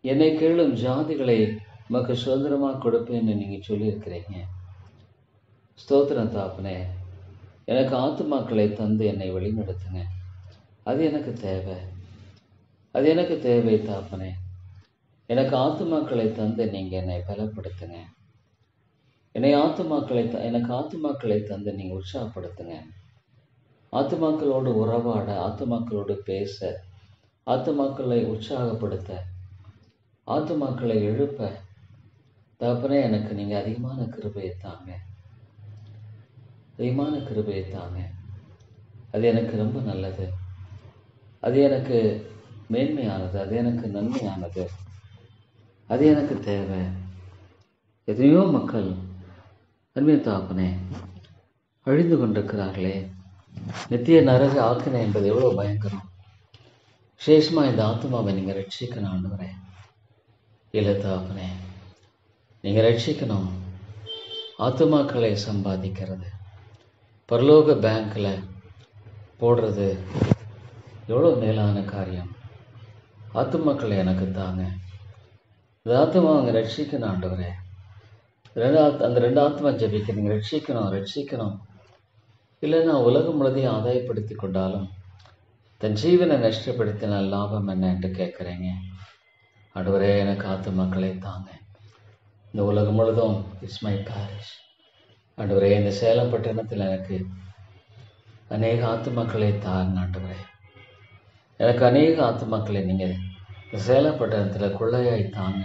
என்னை கேளும் ஜாதிகளை மக்கள் சுதந்திரமாக கொடுப்பேன்னு நீங்கள் சொல்லியிருக்கிறீங்க. ஸ்தோத்திரம் தாப்பனே. எனக்கு ஆத்துமாக்களை தந்து என்னை வழிநடத்துங்க. அது எனக்கு தேவை. அது எனக்கு தேவை தாப்பனே. எனக்கு ஆத்துமாக்களை தந்து நீங்கள் என்னை பலப்படுத்துங்க. எனக்கு ஆத்துமாக்களை தந்து நீங்கள் உற்சாகப்படுத்துங்க. ஆத்துமாக்களோடு உறவாட, ஆத்துமாக்களோடு பேச, ஆத்துமாக்களை உற்சாகப்படுத்த, ஆத்துமாக்களை எழுப்ப தகப்பனே, எனக்கு நீங்கள் அதிகமான கிருபையை தாங்க. அதிகமான கிருபையை தாங்க. அது எனக்கு ரொம்ப நல்லது. அது எனக்கு மேன்மையானது, அது எனக்கு நன்மையானது, அது எனக்கு தேவை. எத்தனையோ மக்கள் அன்பின் தகப்பனே அழிந்து கொண்டிருக்கிறார்களே. நித்திய நரக ஆக்கினை என்பது எவ்வளோ பயங்கரம். விசேஷமாக இந்த ஆத்மாவை நீங்கள் ரட்சிக்கணும் ஆண்டவரே. இல்லை தகப்பனே, நீங்கள் ரட்சிக்கணும். ஆத்மாக்களை சம்பாதிக்கிறது, பரலோக பேங்க்கில் போடுறது எவ்வளோ மேலான காரியம். ஆத்மாக்களை எனக்கு தாங்க. இந்த ஆத்மா அவங்க ரட்சிக்கணும் ஆண்டவரே. அந்த ரெண்டு ஆத்மா ஜபிக்க நீங்கள் ரட்சிக்கணும். இல்லைன்னா உலகம் முழுதையும் ஆதாயப்படுத்தி கொண்டாலும் தன் ஜீவனை நஷ்டப்படுத்தினால் லாபம் என்ன என்று கேட்குறேங்க. ஆண்டவரே, எனக்கு ஆத்மாக்களை தாங்க. இந்த உலகம் முழுதும் இட்ஸ் மை பாரிஷ். ஆண்டவரே, இந்த சேலம் பட்டணத்தில் எனக்கு அநேக ஆத்மாக்களை தாங்க ஆண்டவரே. எனக்கு அநேக ஆத்மாக்களை நீங்கள் இந்த சேலம் பட்டணத்தில் கொள்ளையாய் தாங்க.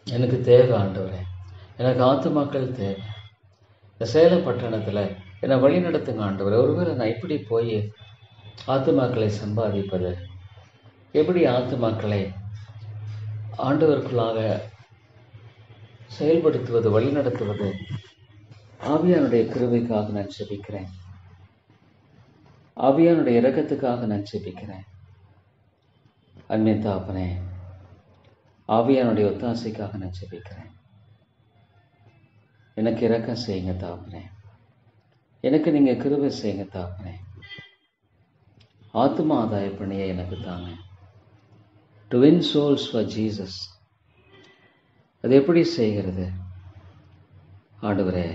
எனக்கு தேவை ஆண்டவரே. எனக்கு ஆத்மாக்கள் தேவை. இந்த சேலம் பட்டணத்தில் என்னை வழி நடத்துங்க ஆண்டவரே. ஒருவேளை நான் இப்படி போய் ஆத்மாக்களை சம்பாதிப்பது, எப்படி ஆத்மாக்களை ஆண்டவருக்குள்ளாக செயல்படுத்துவது, வழி நடத்துவது, ஆவியானுடைய கிருபைக்காக நான் ஜெபிக்கிறேன். ஆவியானுடைய இரக்கத்துக்காக நான் ஜெபிக்கிறேன். அன்பின் தகப்பனே, ஆவியானுடைய ஒத்தாசைக்காக நான் ஜெபிக்கிறேன். எனக்கு இரக்கம் செய்யுங்க தகப்பனே. எனக்கு நீங்கள் கிருபை செய்யுங்க தகப்பனே. ஆத்மா ஆதாய பணியை எனக்கு தாங்க. To win souls for Jesus. அது எப்படி செய்கிறது ஆண்டவரே?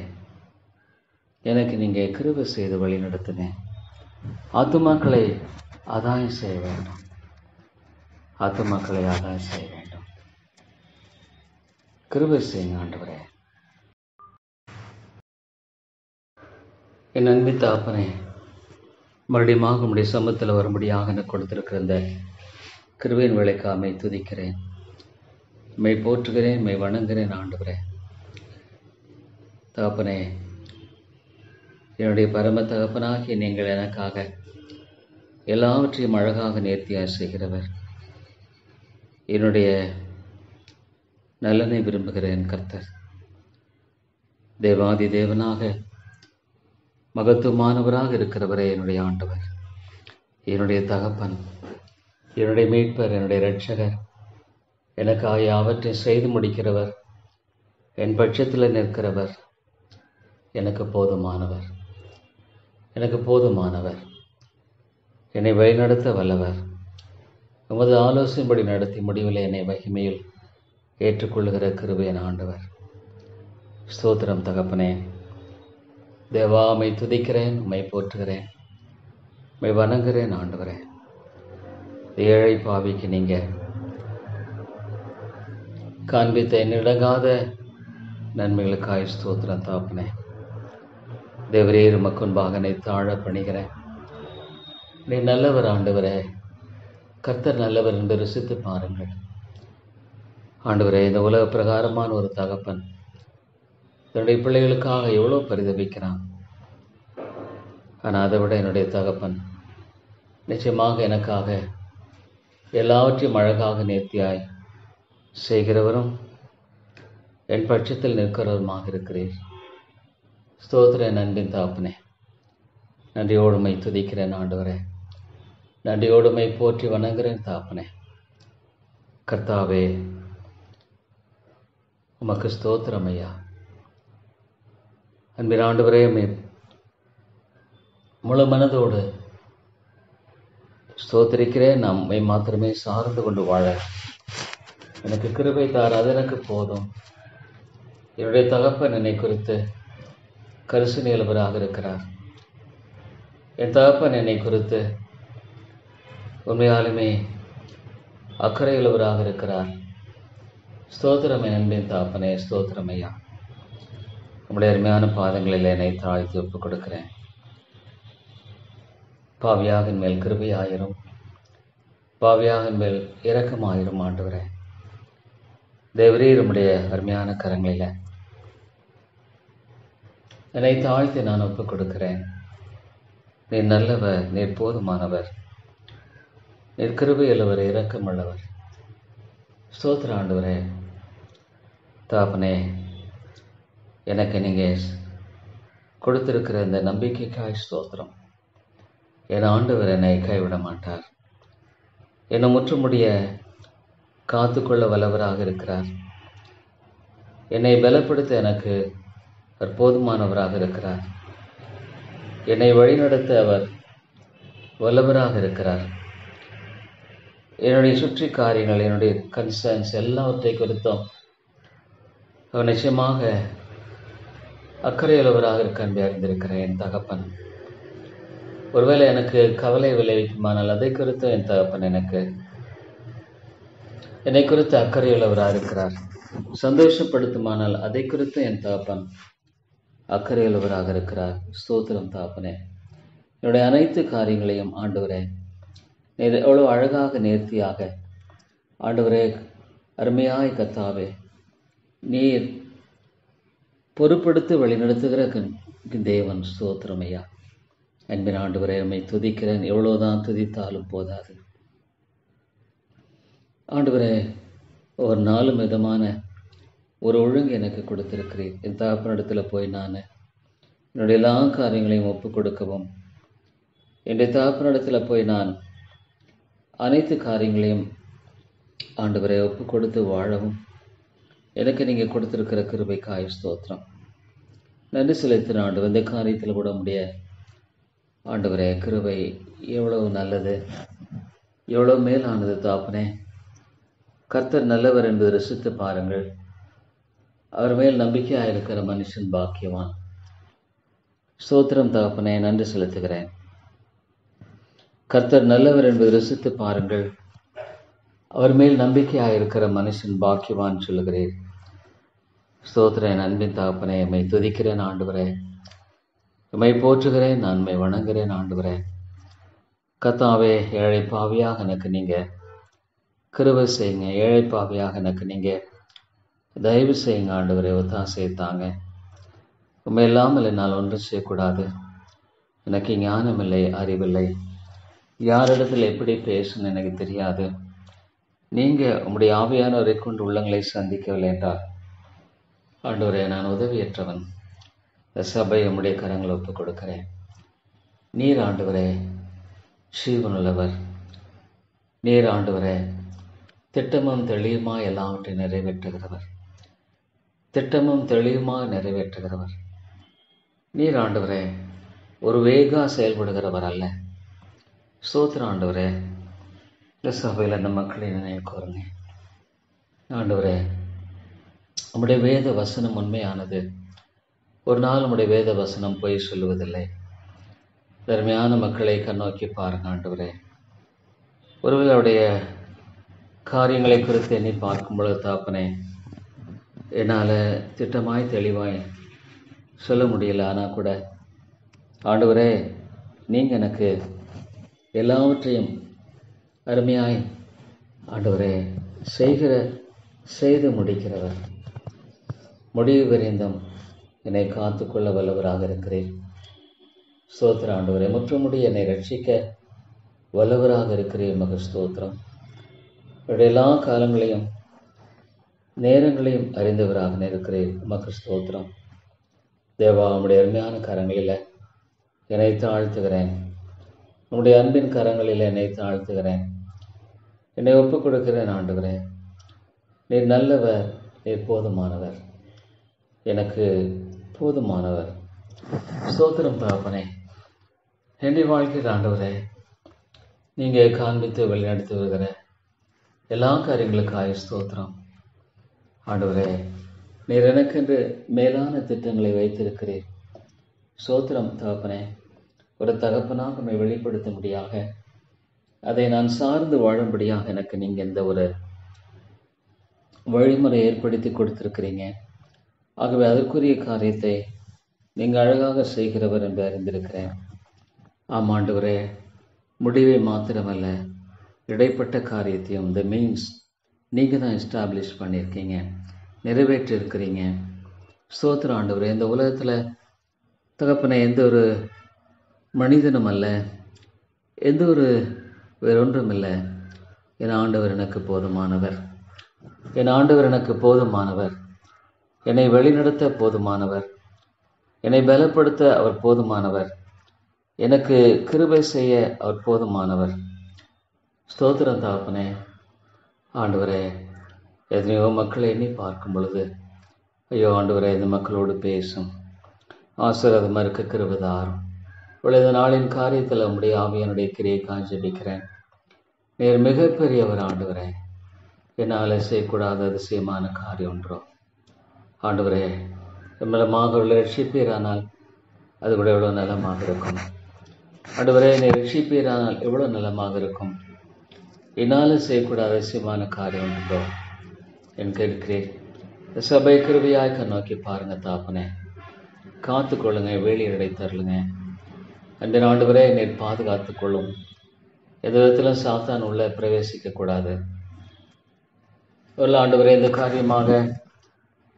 எனக்கு நீங்கள் கிருபை செய்து வழி நடத்துங்க. ஆத்துமாக்களை ஆதாயம் செய்ய வேண்டும். ஆத்துமாக்களை ஆதாயம் செய்ய வேண்டும். கிருபை செய்யுங்க ஆண்டவரே. என் அன்பின் தகப்பனே, மறுபடியும் உம்முடைய சமூகத்தில் வரும்படியாக எனக்கு கொடுத்திருக்கிற இந்த கிருபையின் வேலைக்காக துதிக்கிறேன். மெய் போற்றுகிறேன், மெய் வணங்குகிறேன் ஆண்டவரே. தகப்பனே, என்னுடைய பரம தகப்பனாகிய நீங்கள் எனக்காக எல்லாவற்றையும் அழகாக நேர்த்தியாக செய்கிறவர். என்னுடைய நலனை விரும்புகிறேன் கர்த்தர். தேவாதி தேவனாக மகத்துவமானவராக இருக்கிறவரே என்னுடைய ஆண்டவர், என்னுடைய தகப்பன், என்னுடைய மீட்பர், என்னுடைய இரட்சகர், எனக்காக யாவற்றையும் செய்து முடிக்கிறவர், என் பட்சத்தில் நிற்கிறவர், எனக்கு போதுமானவர், எனக்கு போதுமானவர், என்னை வழிநடத்த வல்லவர், உமது ஆலோசனைப்படி நடத்தி முடிவில் என்னை மகிமையில் ஏற்றுக்கொள்ளுகிற கிருபையின் ஆண்டவர். ஸ்தோத்திரம் தகப்பனே. தேவா, உம்மை துதிக்கிறேன், உம்மை போற்றுகிறேன், உம்மை வணங்குகிறேன் ஆண்டவரே. ஏழை பாவிக்கு நீங்கள் காண்பித்த எண்ணிடங்காத நன்மைகளுக்காய் ஸ்தோத்திரம் தகப்பனே. தேவரே, உமக்குன்பாக என்னை தாழ பணிகிறேன். நீ நல்லவர் ஆண்டவரே. கர்த்தர் நல்லவர் என்று ருசித்து பாருங்கள் ஆண்டவரே. இந்த உலக பிரகாரமான ஒரு தகப்பன் என்னுடைய பிள்ளைகளுக்காக எவ்வளோ பரிதபிக்கிறான். ஆனால் அதை விட என்னுடைய தகப்பன் நிச்சயமாக எனக்காக எல்லாவற்றையும் அழகாக நேர்த்தியாய் செய்கிறவரும் என் பட்சத்தில் நிற்கிறவருமாக இருக்கிறீர். ஸ்தோத்திர அன்பின் தகப்பனே, நன்றியோடுமை துதிக்கிறேன் ஆண்டவரே. நன்றியோடுமை போற்றி வணங்குகிறேன் தகப்பனே. கர்த்தாவே, உமக்கு ஸ்தோத்திரம் ஐயா. அன்பின் ஆண்டவரே, முழு மனதோடு ஸ்தோத்திரிக்கிறேன். நம்மை மாத்திரமே சார்ந்து கொண்டு வாழ எனக்கு கிருபை தார், அது எனக்கு போதும். என்னுடைய தகப்பன் என்னை குறித்து கரிசனையுள்ளவராக இருக்கிறார். என் தகப்பன் என்னை குறித்து உண்மையாலுமே அக்கறையுள்ளவராக இருக்கிறார். ஸ்தோத்திரம் என் அன்பின் தகப்பனே, ஸ்தோத்திரம் ஐயா. உங்களுடைய அருமையான பாதங்களில் என்னை தாழ்த்தி ஒப்புக் கொடுக்கிறேன். பாவியாகின் மேல் கிருபையாயிரும், பாவியாகின் மேல் இரக்கமாயிரும் ஆண்டவரே. தேவரே, உம்முடைய அருமையான கரங்களில் என்னை தாழ்த்தி நான் ஒப்புக் கொடுக்கிறேன். நீர் நல்லவர், நீர் போதுமானவர், நீர் கிருபையுள்ளவர், இரக்கமுள்ளவர். ஸ்தோத்திரம் ஆண்டவரே. தகப்பனே, எனக்கு நீங்கள் கொடுத்திருக்கிற இந்த நம்பிக்கைக்காய் ஸ்தோத்திரம். என் ஆண்டவர் என்னை கைவிட மாட்டார். என்னை முற்றுமுடிய காத்துக்கொள்ள வல்லவராக இருக்கிறார். என்னை பலப்படுத்த எனக்கு அவர் போதுமானவராக இருக்கிறார். என்னை வழிநடத்த அவர் வல்லவராக இருக்கிறார். என்னுடைய சுற்றி காரியங்கள், என்னுடைய கன்சர்ன்ஸ் எல்லாவற்றை குறித்தும் அவர் நிச்சயமாக அக்கறையுள்ளவராக இருக்க அன்பை அறிந்திருக்கிறேன். என் தகப்பன் ஒருவேளை எனக்கு கவலை விளைவிக்குமானால் அதை குறித்து என் தகப்பன் என்னை குறித்து அக்கறையுள்ளவராக இருக்கிறார். சந்தோஷப்படுத்துமானால் அதை குறித்து என் தகப்பன் அக்கறையுள்ளவராக இருக்கிறார். ஸ்தோத்திரம் தகப்பனே. என்னுடைய அனைத்து காரியங்களையும் ஆண்டவரே நீர் எவ்வளவு அழகாக நேர்த்தியாக ஆண்டவரே அருமையாய் கர்த்தாவே நீர் பொறுப்படுத்தி வழிநடத்துகிற தேவன். ஸ்தோத்திரம் ஐயா. அன்பின் ஆண்டவரே உம்மை துதிக்கிறேன். எவ்வளோதான் துதித்தாலும் போதாது ஆண்டவரே. ஒரு நாளும் விதமான ஒரு ஒழுங்கு எனக்கு கொடுத்திருக்கிறேன். என் தகப்பனிடத்தில் போய் நான் என்னுடைய எல்லா காரியங்களையும் ஒப்புக் கொடுக்கவும், என்னுடைய தகப்பனிடத்தில் போய் நான் அனைத்து காரியங்களையும் ஆண்டவரை ஒப்புக் கொடுத்து வாழவும் எனக்கு நீங்கள் கொடுத்திருக்கிற கிருபைக்காய் ஸ்தோத்திரம். நன்றி செலுத்தின ஆண்டவர். இந்த காரியத்தில் கூட முடிய ஆண்டவரே கிருபை எவ்வளவு நல்லது, எவ்வளவு மேலானது தாப்பனே. கர்த்தர் நல்லவர் என்பது ரசித்து பாருங்கள். அவர் மேல் நம்பிக்கையாக இருக்கிற மனுஷன் பாக்கியவான். ஸ்தோத்திரம் தகப்பனே, நன்றி செலுத்துகிறேன். கர்த்தர் நல்லவர் என்பது ரசித்து பாருங்கள். அவர் மேல் நம்பிக்கையாக இருக்கிற மனுஷன் பாக்கியவான் சொல்லுகிறேன். ஸ்தோத்திரேன் அன்பின் தகப்பனே. எம்மை துதிக்கிறேன் ஆண்டவரே. எம்மை போற்றுகிறேன். நான் எம்மை வணங்குகிறேன் ஆண்டவரே. கர்த்தாவே, ஏழை பாவியாக எனக்கு நீங்கள் கிருபை செய்யுங்க. ஏழை பாவியாக எனக்கு நீங்கள் தயவு செய்யுங்க ஆண்டவரே. ஒத்தாசையை தாங்க. உண்மை இல்லாமல் என்னால் ஒன்றும் செய்யக்கூடாது. எனக்கு ஞானமில்லை, அறிவில்லை. யாரிடத்தில் எப்படி பேசணும்னு எனக்கு தெரியாது. நீங்கள் உம்முடைய ஆவியானவரை கொண்டு உள்ளங்களை சந்திக்கவில்லை என்றால் ஆண்டவரே நான் உதவியற்றவன். இந்த சபை உம்முடைய கரங்களை ஒப்புக் கொடுக்கிறேன். நீர் ஆண்டவரே ஜீவனுள்ளவர். நீர் ஆண்டவரே திட்டமும் தெளிவுமா எல்லாவற்றையும் நிறைவேற்றுகிறவர். திட்டமும் தெளிவுமாக நிறைவேற்றுகிறவர். நீர் ஆண்டவரே ஒரு வேகா செயல்படுகிறவர் அல்ல. ஸ்தோத்திரம் ஆண்டவரே. இந்த சபையில் அந்த மக்களை நினைவு கூறுங்க ஆண்டவரே. உம்முடைய வேத வசனம் உண்மையானது. ஒரு நாள் உம்முடைய வேத வசனம் பொய் சொல்லுவதில்லை. தர்மையான மக்களை கண்ணோக்கி பாருங்க ஆண்டவரே. ஒருவேளை அவருடைய காரியங்களை குறித்து எண்ணி பார்க்கும் பொழுது தாப்பனே என்னால் திட்டமாய் தெளிவாய் சொல்ல முடியல. ஆனால் கூட ஆண்டவரே நீங்கள் எனக்கு எல்லாவற்றையும் அருமையாய் ஆண்டவரே செய்து முடிக்கிறவர். முடிவு விரைந்தும் என்னை காத்துக்கொள்ள வல்லவராக இருக்கிறேன். ஸ்தோத்திர ஆண்டவரே. முற்றுமுடி என்னை ரட்சிக்க வல்லவராக இருக்கிறேன். மக ஸ்தோத்திரம். என்னுடைய எல்லா காலங்களையும் நேரங்களையும் அறிந்தவராக இருக்கிறேன். மக ஸ்தோத்திரம். தேவா, உம்முடைய அருமையான கரங்களில் என்னை தாழ்த்துகிறேன். உம்முடைய அன்பின் கரங்களில் என்னை தாழ்த்துகிறேன். என்னை ஒப்புக் கொடுக்கிறேன் ஆண்டவரே. நீர் நல்லவர், நீர் போதுமானவர், எனக்கு போதுமானவர். ஸ்தோத்திரம் தகப்பனே. என்னுடைய வாழ்க்கையில் ஆண்டவரே நீங்கள் காண்பித்து வழிநடத்தி வருகிற எல்லா காரியங்களுக்காக ஸ்தோத்திரம் ஆண்டவரே. நீர் எனக்கென்று மேலான திட்டங்களை வைத்திருக்கிறீர். ஸ்தோத்திரம் தகப்பனே. ஒரு தகப்பனாக நம்மை வெளிப்படுத்தும்படியாக அதை நான் சார்ந்து வாழும்படியாக எனக்கு நீங்கள் இந்த ஒரு வழிமுறை ஏற்படுத்தி கொடுத்திருக்கிறீங்க. ஆகவே அதற்குரிய காரியத்தை நீங்கள் அழகாக செய்கிறவர் என்று அறிந்திருக்கிறேன். ஆமாண்டவரே, முடிவை மாத்திரமல்ல இடைப்பட்ட காரியத்தையும் த மீன்ஸ் நீங்கள் தான் எஸ்டாப்ளிஷ் பண்ணியிருக்கீங்க, நிறைவேற்றிருக்கிறீங்க. ஸ்தோத்திரம் ஆண்டவரே. இந்த உலகத்தில் தகப்பனை எந்த ஒரு மனிதனும் அல்ல, எந்த ஒரு வேறொன்றுமில்லை. என் ஆண்டவர் எனக்கு போதுமானவர். என் ஆண்டவர் எனக்கு போதுமானவர். என்னை வழிநடத்த போதுமானவர். என்னை பலப்படுத்த அவர் போதுமானவர். எனக்கு கிருபை செய்ய அவர் போதுமானவர். ஸ்தோத்திரம் தகப்பனே. ஆண்டவரே, எத்தனையோ மக்களை எண்ணி பார்க்கும் பொழுது, ஐயோ ஆண்டவரே, இந்த மக்களோடு பேசும் ஆசீர்வாதமாக இருக்க கிருபை தாரும். இந்த நாளின் காரியத்தில் உம்முடைய ஆவியானுடைய கிரியை காஞ்சபிக்கிறேன். நீர் மிகப்பெரியவர் ஆண்டவரே. என்னால் செய்யக்கூடாத அதிசயமான காரியம் ஒன்றோ ஆண்டவரே. நம்மளமாக உள்ள ரட்சிப்பீரானால் அது கூட எவ்வளோ நலமாக இருக்கும். ஆண்டவரே, நீ ரட்சிப்பீரானால் எவ்வளோ நலமாக இருக்கும். என்னால் செய்யக்கூடாத அதிசயமான காரியம் ஒன்றோ என்று கேட்கிறேன். சபை கிருபையாய் நோக்கி பாருங்க தாப்பனே. காத்து கொள்ளுங்க, வேலியடை தரலுங்க. அன்பின் ஆண்டவரே, நீர் பாதுகாத்து கொள்ளும். எந்த விதத்திலும் சாத்தான் உள்ள பிரவேசிக்க கூடாது. ஒரு ஆண்டவரே, இந்த காரியமாக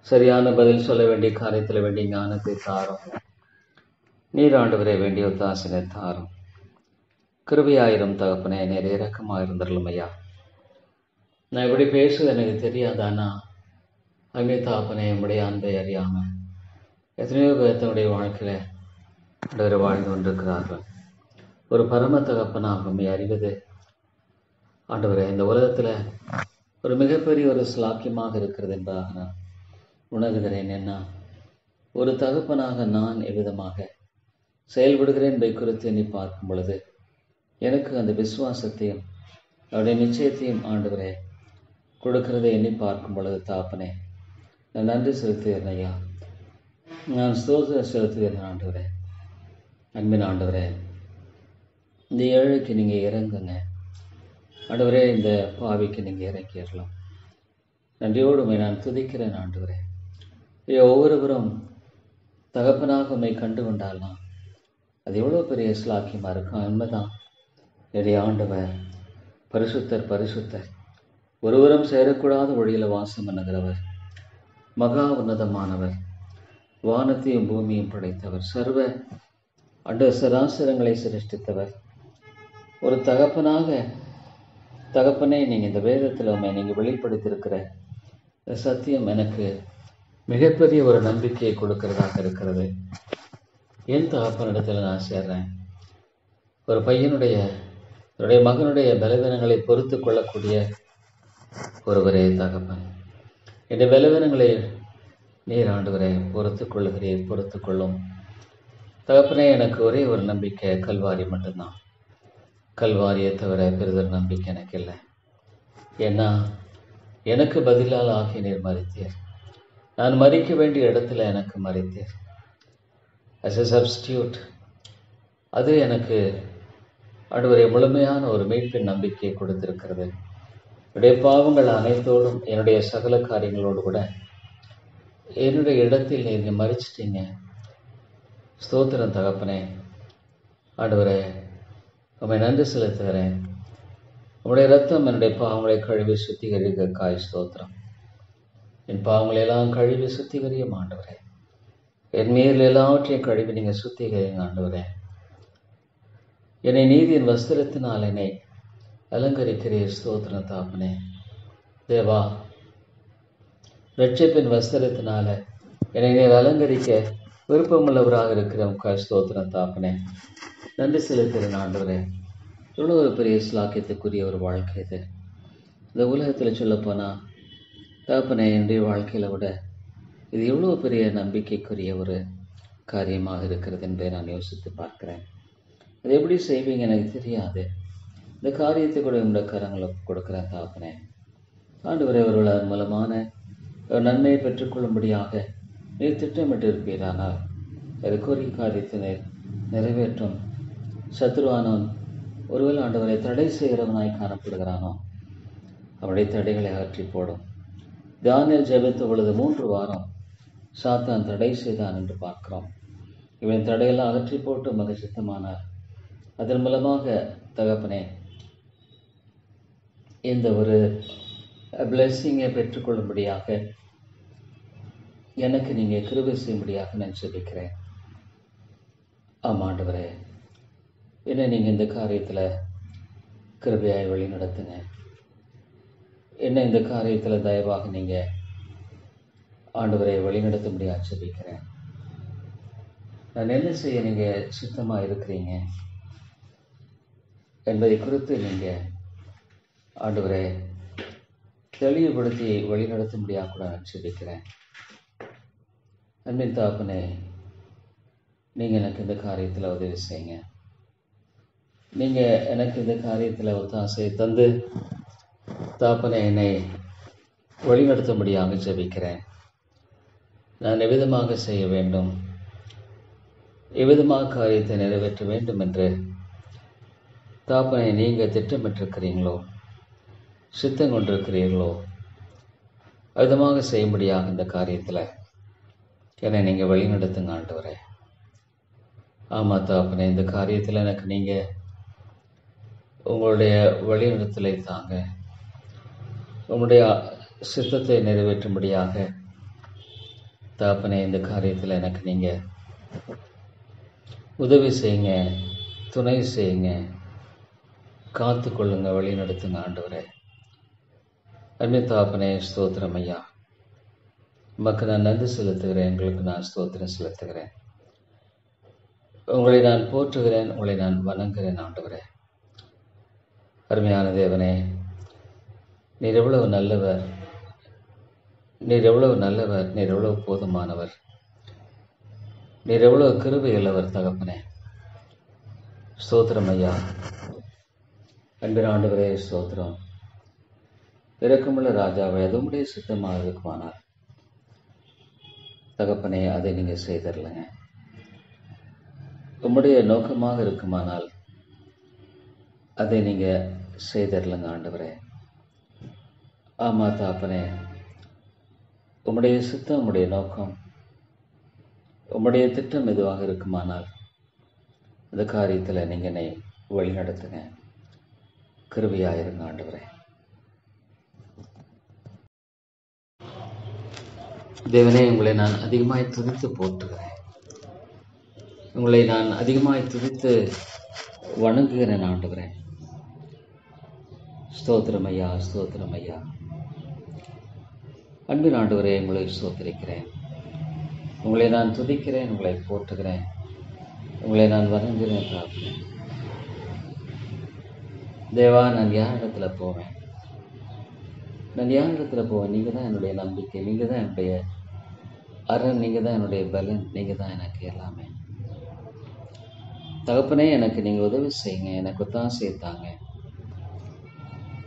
சரியான பதில் சொல்ல வேண்டிய காரியத்தில் வேண்டிய ஞானத்தை தாரும். நீர் ஆண்டவரே வேண்டிய ஒத்தாசனை தாரும். கிருபையாயிரம் தகப்பனே, நேர் இரக்கமாயிருந்தரலும் ஐயா. நான் இப்படி பேசுவது எனக்கு தெரியாதானா? அங்கே தாப்பனே, நம்முடைய அன்பை அறியாம எத்தனையோ பேர் தன்னுடைய வாழ்க்கையில ஆண்டவரை வாழ்ந்து கொண்டிருக்கிறார்கள். ஒரு பரம தகப்பனாக உண்மை அறிவது ஆண்டவரே இந்த உலகத்தில் ஒரு மிகப்பெரிய ஒரு ஸ்லாக்கியமாக இருக்கிறது என்பதாக நான் உணர்கிறேன். என்ன ஒரு தகப்பனாக நான் எவ்விதமாக செயல்படுகிறேன் என்பதை குறித்து எண்ணி பார்க்கும் பொழுது எனக்கு அந்த விசுவாசத்தையும் அவருடைய நிச்சயத்தையும் ஆண்டவரே கொடுக்கிறதை எண்ணி பார்க்கும் பொழுது தாப்பனே, நான் நன்றி செலுத்துகிறேன் ஐயா. நான் ஸ்தோத்திரம் செலுத்துகிறேன் ஆண்டவரே. அன்பின் ஆண்டவரே, இந்த ஏழைக்கு நீங்கள் இறங்குங்க ஆண்டவரே. இந்த பாவிக்கு நீங்கள் இறக்கிடலாம். நன்றியோடு நான் துதிக்கிறேன் ஆண்டவரே. ஒவ்வொருவரும் தகப்பனாக உண்மை கண்டு கொண்டாலாம் அது எவ்வளோ பெரிய ஸ்லாக்கியமாக இருக்கும். உண்மைதான். என்னுடைய ஆண்டவர் பரிசுத்தர், பரிசுத்தர், ஒருவரும் சேரக்கூடாத வழியில் வாசம் பண்ணுகிறவர், மகா உன்னதமானவர், வானத்தையும் பூமியும் படைத்தவர், சர்வ அண்ட சராசரங்களை சிருஷ்டித்தவர். ஒரு தகப்பனே, நீங்கள் இந்த வேதத்தில் உண்மை நீங்கள் வெளிப்படுத்தியிருக்கிற சத்தியம் எனக்கு மிகப்பெரிய ஒரு நம்பிக்கையை கொடுக்கிறதாக இருக்கிறது. என் தகப்பனிடத்தில் நான் சேர்றேன். ஒரு பையனுடைய மகனுடைய பலவீனங்களை பொறுத்து கொள்ளக்கூடிய ஒருவரே தகப்பன். இந்த பலவீனங்களை நீர் ஆண்டவரை பொறுத்து கொள்ளுகிறீர், பொறுத்து கொள்ளும் தகப்பனே. எனக்கு ஒரே ஒரு நம்பிக்கை கல்வாரி மட்டும்தான். கல்வாரியை தவிர பெரிதொரு நம்பிக்கை எனக்கு இல்லை. ஏன்னா எனக்கு பதிலால் ஆகிய நீர் மரித்தீர். நான் மறிக்க வேண்டிய இடத்துல எனக்கு மறித்தீர். As a substitute. அது எனக்கு ஆண்டவரே முழுமையான ஒரு மீட்பின் நம்பிக்கையை கொடுத்திருக்கிறது. என்னுடைய பாவங்கள் அனைத்தோடும் என்னுடைய சகல காரியங்களோடு கூட என்னுடைய இடத்தில் நீங்கள் மறிச்சிட்டீங்க. ஸ்தோத்திரம் தகப்பனே. ஆண்டவரே, உம்மை நன்றி செலுத்துகிறேன். உம்முடைய ரத்தம் என்னுடைய பாவங்களை கழுவி சுத்திகரிக்க காய் ஸ்தோத்திரம். என் பாவங்களை எல்லாம் கழுவி சுத்திகரியும் ஆண்டவரே. என் மீறில் எல்லாவற்றையும் கழுவி நீங்கள் சுத்திகரிங்க ஆண்டவரே. என்னை நீதியின் வஸ்திரத்தினால் என்னை அலங்கரிக்கிறீர். ஸ்தோத்திரம் தாப்பனே. தேவா, ரட்சிப்பின் வஸ்திரத்தினால என்னை நீர் அலங்கரிக்க விருப்பமுள்ளவராக இருக்கிற ஸ்தோத்திரம் தாப்பனே. நன்றி செலுத்துகிறேன் ஆண்டவரே. இவ்வளோ ஒரு பெரிய ஸ்லாக்கியத்துக்குரிய ஒரு வாழ்க்கை இது. இந்த உலகத்தில் சொல்லப்போனால் தகப்பனே, என்னுடைய வாழ்க்கையில் விட இது எவ்வளோ பெரிய நம்பிக்கைக்குரிய ஒரு காரியமாக இருக்கிறது என்பதை நான் யோசித்து பார்க்கிறேன். அது எப்படி செய்வீங்க எனக்கு தெரியாது. இந்த காரியத்தை கூட இந்த கரங்களை கொடுக்குறேன் தகப்பனே. ஆண்டவரே, அவர்கள் அதன் மூலமான நன்மையை பெற்றுக்கொள்ளும்படியாக நீர் திட்டமிட்டு இருப்பீரானால் அது கோரிய காரியத்தை நிறைவேற்றும். சத்ருவானவன் ஒருவேளை ஆண்டவரை தடை செய்கிறவனாய் காணப்படுகிறானோ அவனுடைய தடைகளை அகற்றி போடும். தானியேல் ஜெபித்த பொழுது 3 வாரம் சாத்தான் தடை செய்தான் என்று பார்க்கிறோம். இவன் தடையெல்லாம் அகற்றி போட்டு மக சித்தமானார். அதன் மூலமாக தகப்பனே, இந்த ஒரு பிளெஸ்ஸிங்கை பெற்றுக்கொள்ளும்படியாக எனக்கு நீங்கள் கிருபை செய்யும்படியாக நான் ஜெபிக்கிறேன். ஆமாண்டவரே, என்ன நீங்கள் இந்த காரியத்தில் கிருபையாய் வழி நடத்துங்க. என்ன இந்த காரியத்தில் தயவாக நீங்கள் ஆண்டவரை வழிநடத்த முடியாது ஜெபிக்கிறேன். நான் என்ன செய்ய நீங்கள் சுத்தமாக இருக்கிறீங்க என்பதை குறித்து நீங்கள் ஆண்டவரை தெளிவுபடுத்தி வழிநடத்த முடியாது கூட நான் ஜெபிக்கிறேன். அன்பின் தாப்பனே, நீங்கள் எனக்கு இந்த காரியத்தில் உதவி செய்யுங்க. நீங்கள் எனக்கு இந்த காரியத்தில் ஒத்தாசை தந்து தாப்பனை என்னை வழிநடத்த முடியாமல் ஜெபிக்கிறேன். நான் எவ்விதமாக செய்ய வேண்டும், எவ்விதமாக காரியத்தை நிறைவேற்ற வேண்டும் என்று தாப்பனை நீங்கள் திட்டமிட்டிருக்கிறீங்களோ, சித்தம் கொண்டிருக்கிறீர்களோ, விதமாக செய்யும்படியாக இந்த காரியத்தில் என்னை நீங்கள் வழிநடத்துங்க ஆண்டவரே. ஆமாம் தாப்பனை, இந்த காரியத்தில் எனக்கு நீங்கள் உங்களுடைய வழிநடத்தலை தாங்க, உங்களுடைய சித்தத்தை நிறைவேற்றும்படியாக தாப்பனை இந்த காரியத்தில் எனக்கு நீங்கள் உதவி செய்யுங்க, துணை செய்யுங்க, காத்து கொள்ளுங்க, வழி நடத்துங்க ஆண்டவரே. அன்பின் தாப்பனே, ஸ்தோத்திரம் ஐயா. உமக்கு நான் நன்றி செலுத்துகிறேன், எங்களுக்கு நான் ஸ்தோத்திரம் செலுத்துகிறேன். உங்களை நான் போற்றுகிறேன், உங்களை நான் வணங்குகிறேன் ஆண்டவரே. அருமையான தேவனே, நீர் எவ்வளவு நல்லவர், நீர் எவ்வளவு நல்லவர், நீர் எவ்வளவு போதுமானவர், நீர் எவ்வளவு கிருபையுள்ளவர் தகப்பனே. ஸ்தோத்திரம் ஐயா. அன்பின் ஆண்டவரே, ஸ்தோத்திரம். இரக்கமுள்ள ராஜாவை அது உம்முடைய சித்தமாக இருக்குமானால் தகப்பனே, அதை நீங்கள் செய்தரலங்க. உம்முடைய நோக்கமாக இருக்குமானால் அதை நீங்கள் செய்தரலங்க ஆண்டவரே. ஆமா தாப்பனே, உம்முடைய சித்தம், உம்முடைய நோக்கம், உம்முடைய திட்டம் எதுவாக இருக்குமானால் இந்த காரியத்தில் நீங்கள் என்னை வழி நடத்துங்க. கிருபையாயிருங்க ஆண்டவரே. தேவனே, உங்களை நான் அதிகமாய் துதித்து போற்றுகிறேன், உங்களை நான் அதிகமாய் துதித்து வணங்குகிறேன் ஆண்டவரே. ஸ்தோத்திரம் ஐயா, ஸ்தோத்திரம் ஐயா. அன்பின் ஆண்டவரே, உங்களை ஸ்தோத்திரிக்கிறேன், உங்களை நான் துதிக்கிறேன், உங்களை போற்றுகிறேன், உங்களை நான் வணங்குகிறேன் தாப்பனே. தேவா, நான் யார் இடத்துல போவேன், நான் யார் இடத்துல போவேன்? நீங்கள் தான் என்னுடைய நம்பிக்கை, நீங்கள் தான் என்னுடைய அரண், நீங்கள் தான் என்னுடைய பலன், நீங்கள் தான் எனக்கு எல்லாமே தகப்பனே. எனக்கு நீங்கள் உதவி செய்யுங்க, எனக்கு ஒத்தாசையை தாங்க,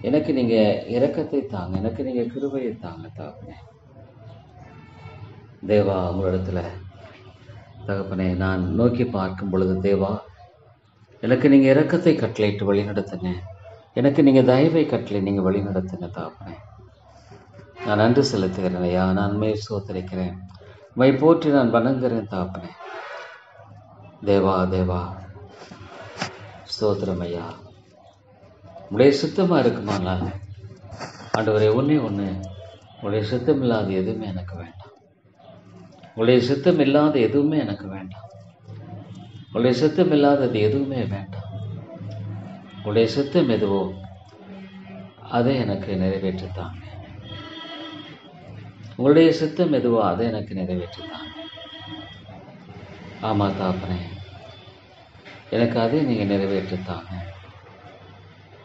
எனக்கு நீங்கள் இரக்கத்தை தாங்க, எனக்கு நீங்கள் கிருபையை தாங்க தகப்பனே. தேவா, உங்களிடத்துல தகப்பனே நான் நோக்கி பார்க்கும் பொழுது தேவா, எனக்கு நீங்கள் இரக்கத்தை கட்டளையிட்டு வழி நடத்துங்க, எனக்கு நீங்கள் தயவை கட்டளை நீங்கள் வழி நடத்துங்க தகப்பனே. நான் நன்றி செலுத்துகிறேன் ஐயா, நான் மேல் சோதரிக்கிறேன், மை போற்றி நான் வணங்குகிறேன் தகப்பனே. தேவா தேவா, ஸ்தோத்திரம் ஐயா. உங்களுடைய சித்தமாக இருக்குமானால் ஆண்டவரே, ஒன்றே ஒன்று, உங்களுடைய சித்தம் இல்லாத எதுவுமே எனக்கு வேண்டாம், உங்களுடைய சித்தம் இல்லாத எதுவுமே எனக்கு வேண்டாம், உங்களுடைய சித்தம் இல்லாதது எதுவுமே வேண்டாம். உங்களுடைய சித்தம் எதுவோ அதை எனக்கு நிறைவேற்றித்தாங்க, உங்களுடைய சித்தம் எதுவோ அதை எனக்கு நிறைவேற்றித்தாங்க. ஆமாம் தாப்பனே, எனக்கு அதை நீங்கள் நிறைவேற்றித்தாங்க.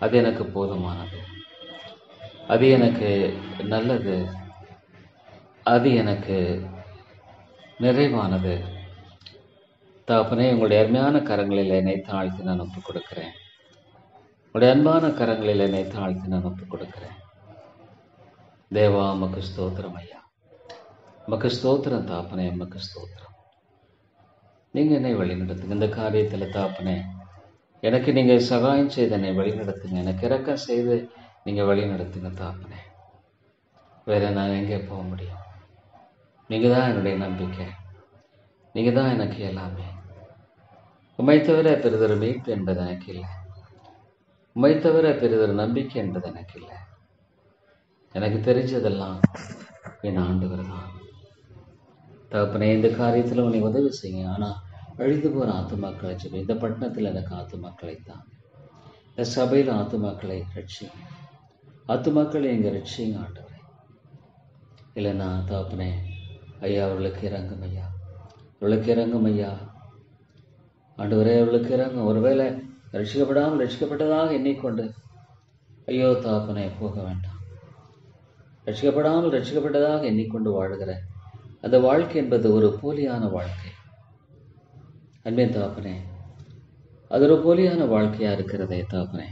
அது எனக்கு போதுமானது, அது எனக்கு நல்லது, அது எனக்கு நிறைவானது. தாப்பனே, உங்களுடைய அருமையான கரங்களில் என்னை தாழ்த்தி நான் ஒப்புக் கொடுக்கிறேன், உங்களுடைய அன்பான கரங்களில் என்னை தாழ்த்தி நான் ஒப்புக் கொடுக்கிறேன். தேவா, உமக்கு ஸ்தோத்திரம் ஐயா, உமக்கு ஸ்தோத்திரம் தாப்பனே, உமக்கு ஸ்தோத்திரம். நீங்கள் என்னை வழிநடத்துங்க இந்த காரியத்தில் தாப்பனே. எனக்கு நீங்கள் சகாயம் செய்து என்னை வழிநடத்துங்க, எனக்கு இரக்கம் செய்து நீங்கள் வழி நடத்துங்க தாப்பனே. வேற நான் எங்கே போக முடியும்? நீங்கள் தான் என்னுடைய நம்பிக்கை, நீங்கள் தான் எனக்கு எல்லாமே. உம்மை தவிர பெரிதொரு மீட்பு என்பது எனக்கு இல்லை, உம்மை தவிர பெரிதொரு நம்பிக்கை என்பது எனக்கு இல்லை. எனக்கு தெரிஞ்சதெல்லாம் என் ஆண்டவர் தான் தகப்பனே. இந்த காரியத்தில் உன்னை உதவி செய்யுங்க. ஆனால் அழிந்து போகிற ஆத்துமாக்களை சொல்லி இந்த பட்டணத்தில் எனக்கு ஆத்துமாக்களை தான் இந்த சபையில் ஆத்துமாக்களை ரட்சிங்க, ஆத்துமாக்களை எங்க ரட்சிங்க ஆண்டவரே. இல்லைன்னா தகப்பனே ஐயா அவர்களுக்கு இறங்கும் ஐயா, அவர்களுக்கு இறங்கும் ஐயா ஆண்டவரே, அவர்களுக்கு இறங்கும். ஒருவேளை ரட்சிக்கப்படாமல் ரட்சிக்கப்பட்டதாக எண்ணிக்கொண்டு ஐயோ தகப்பனே போக வேண்டாம். ரட்சிக்கப்படாமல் ரட்சிக்கப்பட்டதாக எண்ணிக்கொண்டு வாழ்கிற அந்த வாழ்க்கை என்பது ஒரு போலியான வாழ்க்கை. அன்பின் தகப்பனே, அது ஒரு போலியான வாழ்க்கையா இருக்கிறதே தகப்பனே.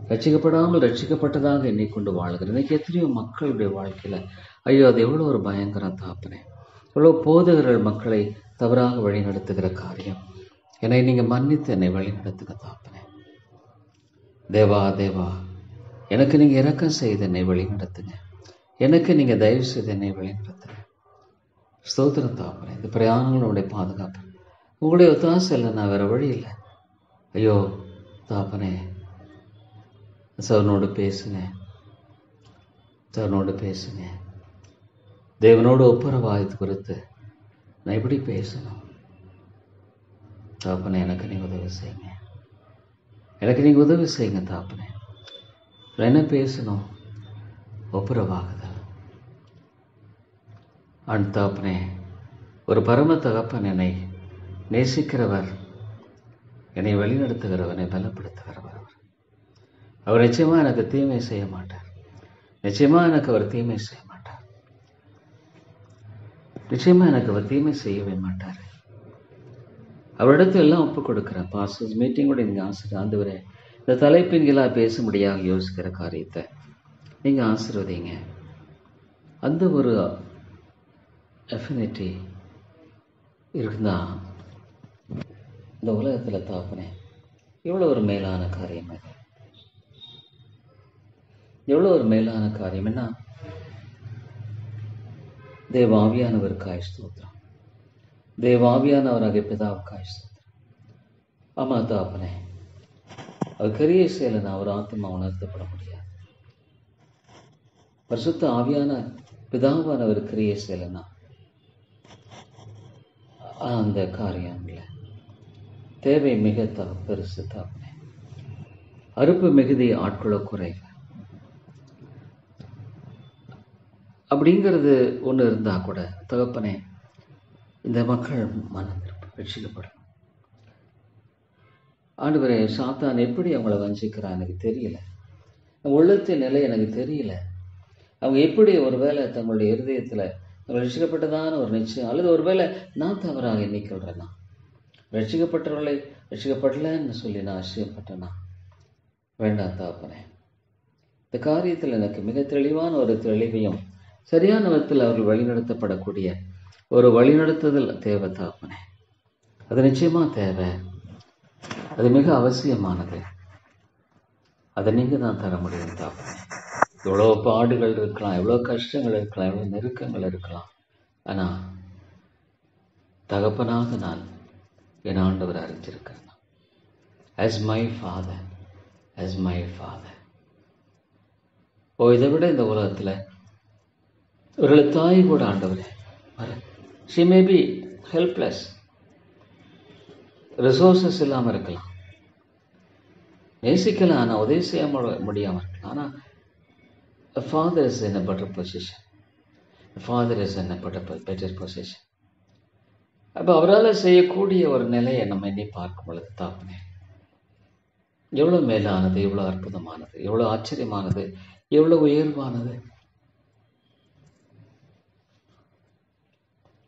ரட்சிக்கப்படாமல் ரட்சிக்கப்பட்டதாக எண்ணிக்கொண்டு வாழ்கிற இன்னைக்கு எத்தனையோ மக்களுடைய வாழ்க்கையில ஐயோ அது எவ்வளோ ஒரு பயங்கரம் தகப்பனே. எவ்வளோ போதகர்கள் மக்களை தவறாக வழி நடத்துகிற காரியம். என்னை நீங்க மன்னித்து என்னை வழி நடத்துக தகப்பனே. தேவா தேவா, எனக்கு நீங்க இரக்கம் செய்து என்னை வழி நடத்துங்க. எனக்கு நீங்க தயவு செய்து என்னை வழி நடத்துங்க. ஸ்தோத்திரம் தகப்பனே. இந்த பிரயாணங்களுடைய பாதுகாப்பு உங்களுடைய ஒத்தாசை இல்லை, நான் வேற வழி இல்லை. ஐயோ தகப்பனே, சார்னோடு பேசுங்க, சார்னோடு பேசுங்க. தேவனோடு ஒப்புரவாயது குறித்து நான் எப்படி பேசணும் தகப்பனே? எனக்கு நீங்க உதவி செய்யுங்க, எனக்கு நீங்க உதவி செய்யுங்க தகப்பனே. என்ன பேசணும்? ஒப்புரவாகுதல். தகப்பனே, ஒரு பரம தகப்பன் என்னை நேசிக்கிறவர், என்னை வழிநடத்துகிறவர், என்னை பலப்படுத்துகிறவர். அவர் நிச்சயமா எனக்கு தீமை செய்ய மாட்டார். நிச்சயமா எனக்கு அவர் தீமை செய்ய மாட்டார். நிச்சயமா எனக்கு அவர் தீமை செய்யவே மாட்டார். அவரிடத்துல எல்லாம் ஒப்புக் கொடுக்கிறேன். பாஸ்டர்ஸ் மீட்டிங்கோட நீங்க ஆண்டவரே, இந்த தலைப்பின் கீழாக பேசும்படியாக யோசிக்கிற காரியத்தை நீங்க ஆசீர்வதிங்க. அந்த ஒரு அஃபினிட்டி இருந்தா இந்த உலகத்துல தகப்பனே எவ்வளவு ஒரு மேலான காரியம் அது. எவ்வளோ ஒரு மேலான காரியம். என்ன தேவாவியானவருக்காய் ஸ்தோத்திரம், தேவாவியானவராக பிதாவுக்காய் ஸ்தோத்திரம். ஆமா தகப்பனே, அவர் கிரியை செய்யலைன்னா அவர் ஆத்மா உணர்த்தப்பட முடியாது. பரிசுத்த ஆவியான பிதாவானவர் கிரியை செய்யலைன்னா அந்த காரியம் இல்லை. தேவை மிக பெருசு தகப்பனே. அறுப்பு மிகுதி ஆட்களோ குறைவு அப்படிங்கிறது ஒன்று இருந்தா கூட தகப்பனே, இந்த மக்கள் மனம் ரட்சிக்கப்படும். ஆண்டவரே, சாத்தான் எப்படி அவங்கள வஞ்சிக்கிறான் எனக்கு தெரியல. உள்ளத்தின் நிலை எனக்கு தெரியல. அவங்க எப்படி ஒருவேளை தங்களுடைய இருதயத்தில் ரட்சிக்கப்பட்டதான ஒரு நிச்சயம், அல்லது ஒருவேளை நான் தவறாக எண்ணிக்கொள்றேன்னா, ரட்சிக்கப்பட்டவர்களை ரட்சிக்கப்படலன்னு சொல்லி நான் ஆச்சரியப்பட்டேன்னா வேண்டாம் தகப்பனே. இந்த காரியத்தில் எனக்கு மிக தெளிவான ஒரு தெளிவையும் சரியான விதத்தில் அவர்கள் வழிநடத்தப்படக்கூடிய ஒரு வழிநடத்துதல் தேவை தகப்பனே. அது நிச்சயமா தேவை, அது மிக அவசியமானது. அதை நீங்க தான் தர முடியும் தகப்பனே. எவ்வளோ பாடுகள் இருக்கலாம், எவ்வளோ கஷ்டங்கள் இருக்கலாம், எவ்வளோ நெருக்கங்கள் இருக்கலாம். ஆனா தகப்பனாக நான் என் ஆண்டவர் அறிஞ்சிருக்கிறேன். as my father, as my father. இதை விட இந்த உலகத்துல ஒரு தாய் கூட ஆண்டவரே, she may be helpless, resources இல்லாம இருக்கலாம், நேசிக்கலாம், ஆனா உதவி செய்ய முடியாம இருக்கலாம். ஆனா a father is in a better position. A father is in a better position. அப்ப அவரால் செய்யக்கூடிய ஒரு நிலையை நம்ம எண்ணி பார்க்கும் பொழுது தாப்பனே, எவ்வளவு மேலானது, எவ்வளவு அற்புதமானது, எவ்வளவு ஆச்சரியமானது, எவ்வளவு உயர்வானது,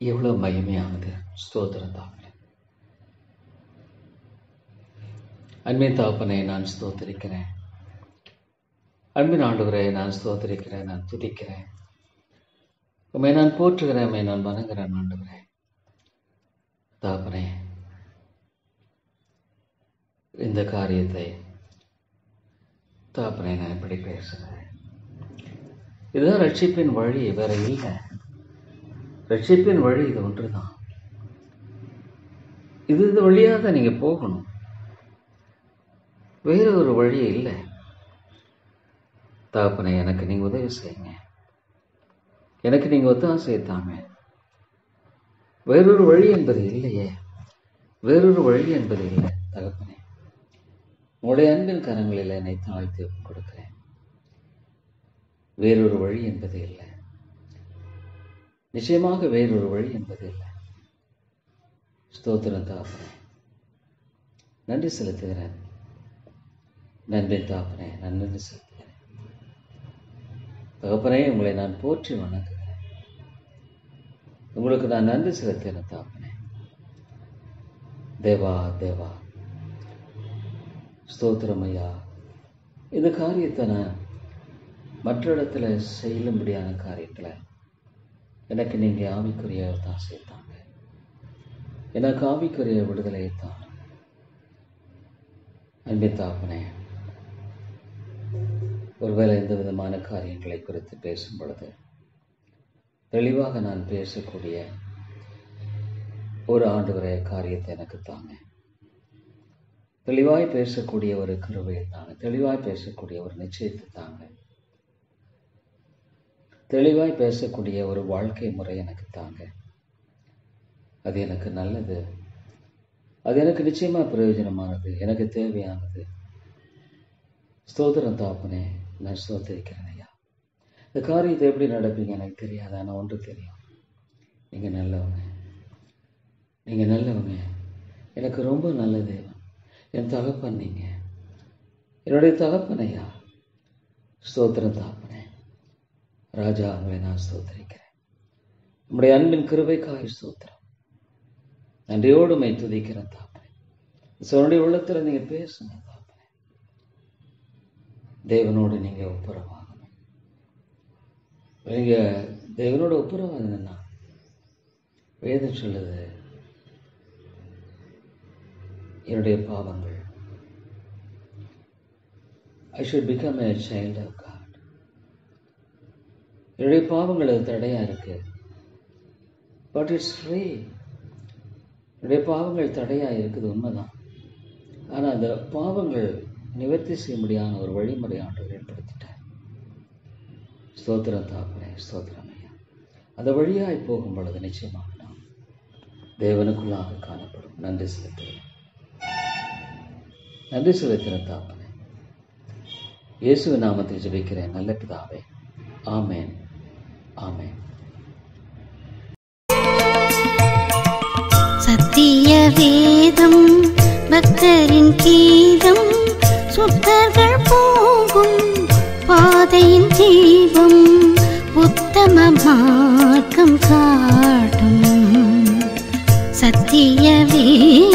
எவ்வளவு மகிமையானது. ஸ்தோத்திரம் தாப்பனே. அன்பின் தாப்பனை நான் ஸ்தோத்திரிக்கிறேன். அன்பின் ஆண்டவரே நான் ஸ்தோத்திரிக்கிறேன், நான் துதிக்கிறேன். உண்மை நான் போற்றுகிறேன், உண்மை நான் வணங்குகிறேன் ஆண்டவரே. தாப்பனே, இந்த காரியத்தை தாப்பனே நான் எப்படி பேசுகிறேன்? இதுதான் ரட்சிப்பின் வழி, வேற இல்லை. ரட்சிப்பின் வழி இது ஒன்றுதான். இது வழியாக தான் நீங்க போகணும், வேற ஒரு வழி இல்லை. தாப்பனே, எனக்கு நீங்க உதவி செய்யுங்க, எனக்கு நீங்க ஒத்தாசை தாங்க. வேறொரு வழி என்பது இல்லையே, வேறொரு வழி என்பது இல்லை தகப்பனே. உங்களுடைய அன்பின் கரங்களில் என்னை தாழ்த்தி கொடுக்கிறேன். வேறொரு வழி என்பது இல்லை, நிச்சயமாக வேறொரு வழி என்பது இல்லை. ஸ்தோத்திரம் தாப்பனே, நன்றி செலுத்துகிறேன். நன்றின் தாப்பனே, நான் நன்றி செலுத்துகிறேன். தகப்பனே, உங்களை நான் போற்றி வணங்குகிறேன். உங்களுக்கு நான் நன்றி செலுத்துகிறேன் தாப்பனே. தேவா தேவா, ஸ்தோத்திரம் ஐயா. இந்த காரியத்தை நான் மற்ற இடத்துல செய்யும்படியான காரியத்தில் எனக்கு நீங்கள் ஆவிக்குரிய தான் சேர்த்தாங்க. எனக்கு ஆவிக்குரிய விடுதலையை தான். அன்பின் தாப்பனே, ஒருவேளை எந்த விதமான காரியங்களை குறித்து பேசும் பொழுது தெளிவாக நான் பேசக்கூடிய ஒரு ஆண்டவரே காரியத்தை எனக்கு தாங்க. தெளிவாய் பேசக்கூடிய ஒரு கிருபையை தாங்க. தெளிவாய் பேசக்கூடிய ஒரு நிச்சயத்தை தாங்க. தெளிவாய் பேசக்கூடிய ஒரு வாழ்க்கை முறை எனக்கு தாங்க. அது எனக்கு நல்லது, அது எனக்கு நிச்சயமாக பிரயோஜனமானது, எனக்கு தேவையானது. ஸ்தோத்திரம் தாப்பனே, நான் ஸ்தோத்திரிக்கிறேன் ஐயா. இந்த காரியத்தை எப்படி நடப்பீங்க எனக்கு தெரியாது, ஆனால் ஒன்று தெரியும், நீங்கள் நல்லவங்க. நீங்கள் நல்லவங்க. எனக்கு ரொம்ப நல்ல தேவன், என் தகப்பன் நீங்கள், என்னுடைய தகப்பன் ஐயா. ஸ்தோத்திரம் தாப்பனே. ராஜா, உங்களை நான் ஸ்தோத்திரிக்கிறேன். நம்முடைய அன்பின் கிருபைக்காய் ஸ்தோத்திரம். நன்றியோடு மை துதிக்கிறேன் தாப்பனே. என்னுடைய உள்ளத்தில் நீங்கள் பேசுங்க தாப்பனே. தேவனோடு நீங்கள் ஒப்புரவாகணும். நீங்கள் தேவனோட ஒப்புரவாகுங்கன்னா வேதம் சொல்லுது, என்னுடைய பாவங்கள், I should become a child of God. என்னுடைய பாவங்கள் அது தடையாக இருக்கு, பட் இட்ஸ் ஃப்ரீ. என்னுடைய பாவங்கள் தடையாக இருக்குது, உண்மைதான். ஆனால் அந்த பாவங்கள் நிவர்த்தி செய்ய முடியாத ஒரு வழிமுறை ஆண்டவர் ஏற்படுத்திட்டார். ஸ்தோத்திரம் தாப்பனே, ஸ்தோத்திரம் ஐயா. அந்த வழியாய் போகும் பொழுது நிச்சயமாக நாம் தேவனுக்குள்ளாக காணப்படும். நன்றி செலுத்துகிறேன். நன்றி செலுத்துகிறேன் தாப்பனே. இயேசுவின் நாமத்தில் ஜெபிக்கிறேன் நல்ல பிதாவே. ஆமென், ஆமென். சத்திய வேதம் பக்தரின் கீதம், சுத்தர்கள் போகும் பாதையின் தீபம், உத்தம மார்க்கம் காட்டும். சத்திய வேதம்